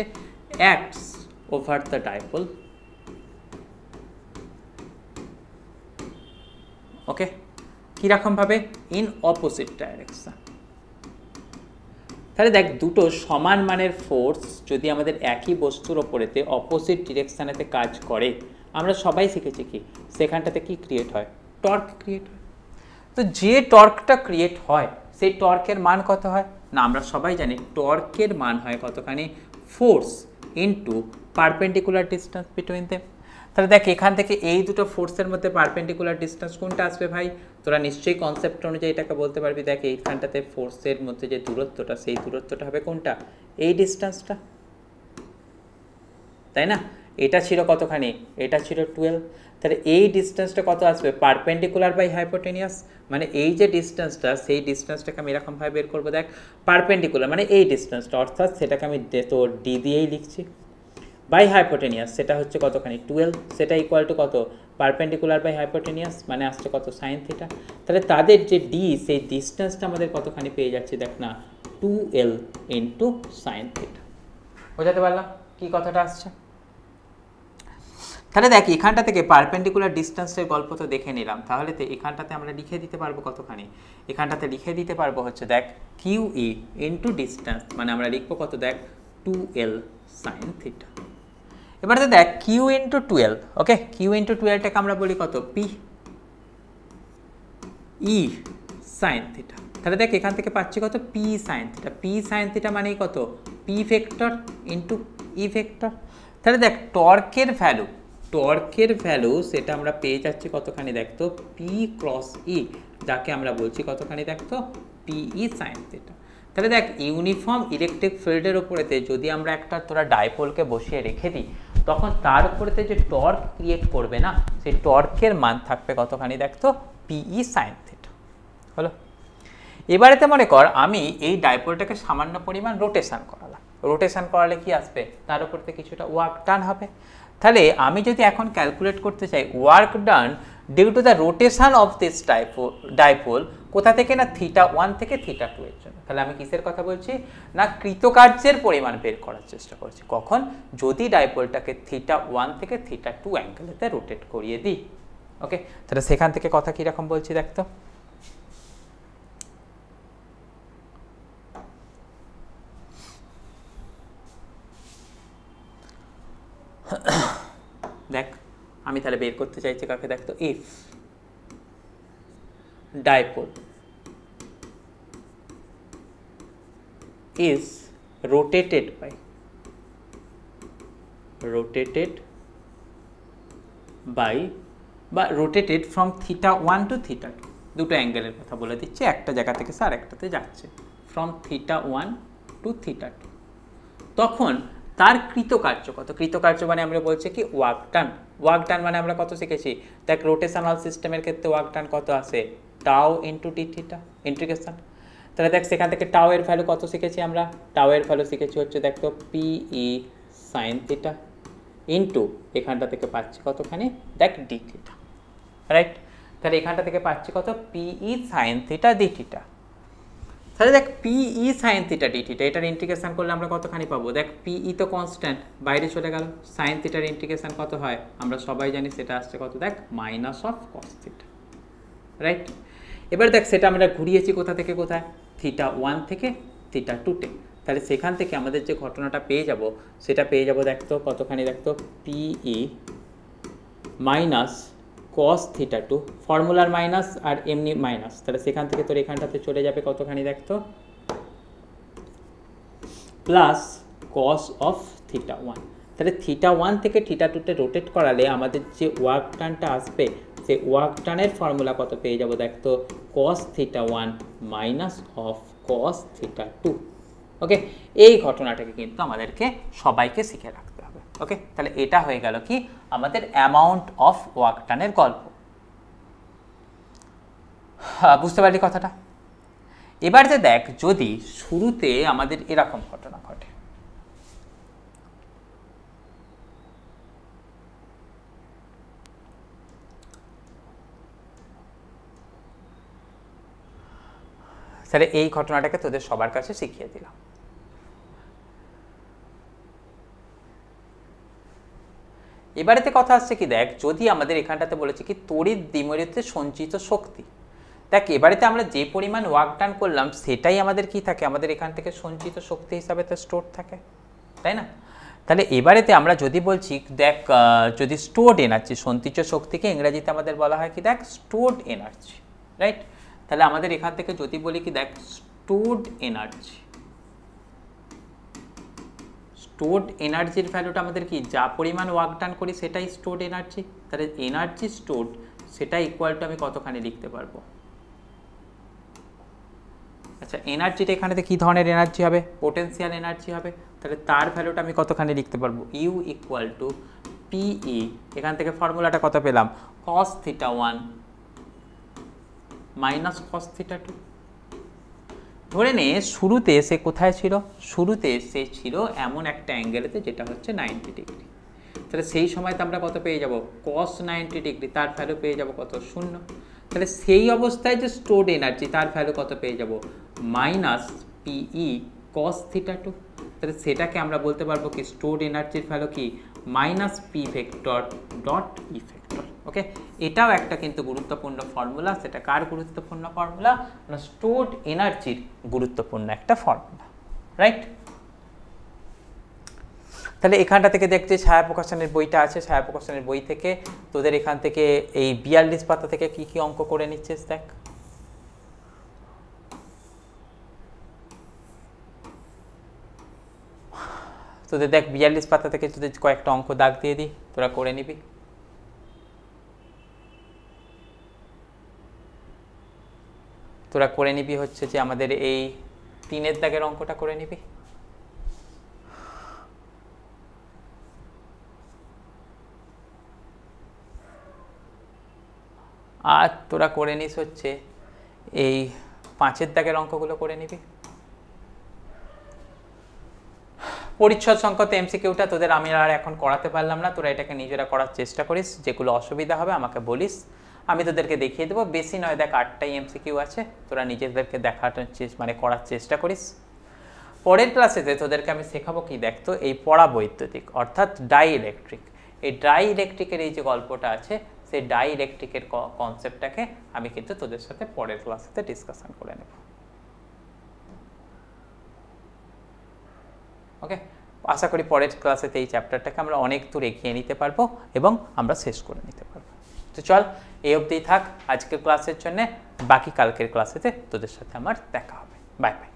A: অ্যাক্টস ওভার দ্য ডাইপোল। ওকে, কীরকমভাবে ইন অপোজিট ডাইরেকশন। তাহলে দেখ দুটো সমান মানের ফোর্স যদি আমাদের একই বস্তুর ওপরেতে অপোজিট ডিরেকশানেতে কাজ করে, আমরা সবাই শিখেছি কি সেখানটাতে কি ক্রিয়েট হয়, টর্ক ক্রিয়েট হয়। তো যে টর্কটা ক্রিয়েট হয় সেই টর্কের মান কত হয় না, আমরা সবাই জানি টর্কের মান হয় কতখানি force into perpendicular distance between them. তাহলে দেখ এখান থেকে এই দুটো ফোর্সের মধ্যে পারপেন্ডিকুলার ডিস্টেন্স কোনটা আসবে ভাই, তোরা নিশ্চয়ই কনসেপ্ট অনুযায়ী এটাকে বলতে পারবি, দেখ এইখানটাতে ফোর্সের মধ্যে যে দূরত্বটা সেই দূরত্বটা হবে কোনটা, এই ডিস্টেন্সটা, তাই না। এটা ছিল কতখানি, এটা ছিল 12, তাহলে এই ডিস্টেন্সটা কত আসবে পারপেন্ডিকুলার বাই হাইপোটেনিয়াস, মানে এই যে ডিস্টেন্সটা সেই ডিস্টেন্সটাকে আমি এরকমভাবে বের করবো দেখ পারপেন্ডিকুলার মানে এই ডিস্টেন্সটা, অর্থাৎ সেটাকে আমি তোর ডি দিয়েই লিখছি, বাই হাইপোটেনিয়াস সেটা হচ্ছে কতখানি 12, সেটা ইকুয়াল টু কত পারপেন্ডিকুলার বাই হাইপোটেনিয়াস মানে আসছে কত সাইন থিটা। তাহলে তাদের যে ডি সেই ডিস্টেন্সটা আমাদের কতখানি পেয়ে যাচ্ছে দেখ না 2L ইন্টু সাইন থিটা। বোঝাতে পারলাম কি কথাটা আসছে। তাহলে দেখ এখানটা থেকে পারপেন্ডিকুলার ডিস্টেন্সের গল্প তো দেখে নিলাম, তাহলে তো এখানটাতে আমরা লিখে দিতে পারবো কতখানি, এখানটাতে লিখে দিতে পারবো হচ্ছে দেখ QE ইন্টু ডিস্টেন্স মানে আমরা লিখবো কত দেখ 2L সাইন থিটা। এবার তো দেখ Q ইন্টু 12, ওকে Q ইন্টু 12টাকে আমরা বলি কত P E সাইন থিটা। তাহলে দেখ এখান থেকে পাচ্ছি কত P sine theta, P sine theta মানে কত P vector into E vector. তাহলে দেখ টর্কের ভ্যালু সেটা আমরা পেয়ে যাচ্ছি কতখানি দেখতো পি ক্রস ই, যাকে আমরা বলছি কতখানি দেখতো পিই সাইন থিটা। তাহলে দেখ ইউনিফর্ম ইলেকট্রিক ফিল্ডের উপরেতে যদি আমরা একটা তোরা ডাইপোলকে বসিয়ে রেখে দিই, তখন তার উপরেতে যে টর্ক ক্রিয়েট করবে না, সেই টর্কের মান থাকবে কতখানি দেখতো পিই সাইন থিটা। হলো, এবারেতে মনে কর আমি এই ডাইপোলটাকে সামান্য পরিমাণ রোটেশন করালাম। রোটেশন করালে কি আসবে, তার উপরতে কিছুটা ওয়ার্ক ডান হবে। তাহলে আমি যদি এখন ক্যালকুলেট করতে চাই work done due to the rotation of this dipole, কোথা থেকে না θ1 থেকে θ2 এর জন্য, তাহলে আমি কিসের কথা বলছি না কৃতকার্যের পরিমাণ বের করার চেষ্টা করছি। কখন, যদি ডাইপোলটাকে θ1 থেকে θ2 অ্যাঙ্গেলেতে রোটেট করিয়ে দিই। ওকে, তাহলে সেখান থেকে কথা কীরকম বলছি দেখতো, দেখ আমি তাহলে বের করতে চাইছি কাকে দেখতো, if dipole is rotated by rotated from θ1 to θ2, দুটো অ্যাঙ্গেলের কথা বলে দিচ্ছি, একটা জায়গা থেকে স্যার একটাতে যাচ্ছে, from θ1 to θ2, তখন তার কৃতকার্য কত, কৃতকার্য মানে আমরা বলছি কি ওয়ার্ক ডান মানে আমরা কত শিখেছি দেখ রোটেশনাল সিস্টেমের ক্ষেত্রে ওয়ার্ক ডান কত আসে টাও ইন্টু ডি থিটা ইন্টিগ্রেশন। তাহলে দেখ সেখান থেকে টাও এর ভ্যালু কত শিখেছি আমরা, টাও এর ভ্যালু শিখেছি হচ্ছে দেখ তো পিই সাইন থিটা ইন্টু এখানটা থেকে পাচ্ছি কতখানি দেখ ডি থিটা, রাইট। তাহলে এখানটা থেকে পাচ্ছি কত পিই সাইন থিটা ডি থিটা। তাহলে দেখ পিই সাইন থিটা ডি থিটা, এটার ইন্টিগ্রেশন করলে আমরা কতখানি পাবো, দেখ পিই তো কনস্ট্যান্ট বাইরে চলে গেল, সাইন থিটার ইন্টিগ্রেশন কত হয় আমরা সবাই জানি, সেটা আসছে কত দেখ minus of cos theta, right. এবার দেখ সেটা আমরা ঘুরিয়েছি কোথা থেকে কোথায়, θ1 থেকে θ2-তে, তাহলে সেখান থেকে আমাদের যে ঘটনাটা পেয়ে যাব সেটা পেয়ে যাব দেখতো কতখানি দেখতো পিই মাইনাস cos θ2, ফর্মুলার মাইনাস আর এমনি মাইনাস, তাহলে সেখান থেকে তোর এখানটাতে চলে যাবে কতখানি দেখতো প্লাস cos অফ θ1। তাহলে θ1 থেকে θ2-তে রোটেট করালে আমাদের যে ওয়ার্ক ডানটা আসবে, সেই ওয়ার্ক ডানের ফর্মুলা কত পেয়ে যাব দেখতো cos θ1 মাইনাস অফ cos θ2। ওকে, এই ঘটনাটাকে কিন্তু আমাদেরকে সবাইকে শিখে রাখতে হবে। ওকে, তাহলে এটা হয়ে গেল কি আমাদের অ্যামাউন্ট অফ ওয়ার্ক ডানের গল্প। বুঝতে পারলি কথাটা? এবার যে দেখ যদি শুরুতে আমাদের এরকম ঘটনা ঘটে, তাহলে এই ঘটনাটাকে তোদের সবার কাছে শিখিয়ে দিলাম। এবারেতে কথা আসছে কি দেখ যদি আমাদের এখানটাতে বলেছে কি তড়িৎ দ্বিমেরুতে সঞ্চিত শক্তি, দেখ এবারেতে আমরা যে পরিমাণ ওয়ার্ক ডান করলাম সেটাই আমাদের কি থাকে, আমাদের এখান থেকে সঞ্চিত শক্তি হিসাবে তো স্টোর থাকে, তাই না? তাহলে এবারেতে আমরা যদি বলছি দেখ যদি স্টোরড এনার্জি, সঞ্চিত শক্তিকে ইংরেজিতে আমাদের বলা হয় কি দেখ স্টোরড এনার্জি, রাইট। তাহলে আমাদের এখান থেকে যদি বলি কি দেখ স্টোরড এনার্জি, স্টোরড এনার্জির ভ্যালুটা আমাদের কি যা পরিমাণ ওয়ার্ক ডান করি সেটাই স্টোরড এনার্জি, তাহলে এনার্জি স্টোরড সেটা ইকুয়াল টু আমি কতখানি লিখতে পারবো, আচ্ছা এনার্জিটা এখানে কি ধরনের এনার্জি হবে, পোটেনশিয়াল এনার্জি হবে, তাহলে তার ভ্যালুটা আমি কতখানি লিখতে পারবো ইউ ইকুয়াল টু পিই, এখান থেকে ফর্মুলাটা কত পেলাম cos θ1 মাইনাস cos θ2। ধরে নে শুরুতে সে কোথায় ছিল, শুরুতে সে ছিল এমন একটা অ্যাঙ্গেলেতে যেটা হচ্ছে 90 ডিগ্রি, তাহলে সেই সময়তে আমরা কত পেয়ে যাব cos 90 ডিগ্রি, তার ভ্যালু পেয়ে যাব কত 0। তাহলে সেই অবস্থায় যে স্টোরড এনার্জি তার ভ্যালু কত পেয়ে যাব মাইনাস পিই cos θ2, তাহলে সেটাকে আমরা বলতে পারবো কি স্টোরড এনার্জির ভ্যালু কি minus p vector dot E vector. Okay, এটাও একটা কিন্তু গুরুত্বপূর্ণ ফর্মুলা, সেটা কার গুরুত্বপূর্ণ ফর্মুলা না স্টোরড এনার্জির গুরুত্বপূর্ণ একটা ফর্মুলা, রাইট। তাহলে এখানটা থেকে দেখছি ছায়া প্রকাশনের বইটা আছে, ছায়া প্রকাশনের বই থেকে তোদের এখান থেকে এই 42 পাতা থেকে কি কি অঙ্ক করে নিচ্ছিস দেখ। তোদের দেখ 42 পাতা থেকে তোদের কয়েকটা অঙ্ক দাগ দিয়ে দিই, তোরা করে নিবি। তোরা করে নিবি হচ্ছে যে আমাদের এই 3-এর দাগের অঙ্কটা করে নিবি। আর তোরা করে নিস হচ্ছে এই 5-এর দাগের অঙ্কগুলো করে নিবি। পরিচ্ছদ সংক্রান্ত এমসিকিউটা তোদের আমি আর এখন করাতে পারলাম না, তোরা এটাকে নিজেরা করার চেষ্টা করিস, যেগুলো অসুবিধা হবে আমাকে বলিস, আমি তোদেরকে দেখিয়ে দেবো। বেশি নয়, দেখ 8টাই এমসিকিউ আছে, তোরা নিজেদেরকে দেখাটার মানে করার চেষ্টা করিস। পরের ক্লাসেতে তোদেরকে আমি শেখাবো কি, দেখ তো এই পরাবৈদ্যুতিক অর্থাৎ ডাই ইলেকট্রিক, এই ডাই ইলেকট্রিকের এই যে গল্পটা আছে সেই ডাই ইলেকট্রিকের কনসেপ্টটাকে আমি কিন্তু তোদের সাথে পরের ক্লাসেতে ডিসকাশন করে নেব। ওকে, আশা করি পরের ক্লাসেতে এই চ্যাপ্টারটাকে আমরা অনেক দূর এগিয়ে নিতে পারবো এবং আমরা শেষ করে নিতে পারবো। তো চল এই অবধিই থাক আজকের ক্লাসের জন্য, বাকি কালকের ক্লাসেতে তোদের সাথে আমার দেখা হবে। Bye bye.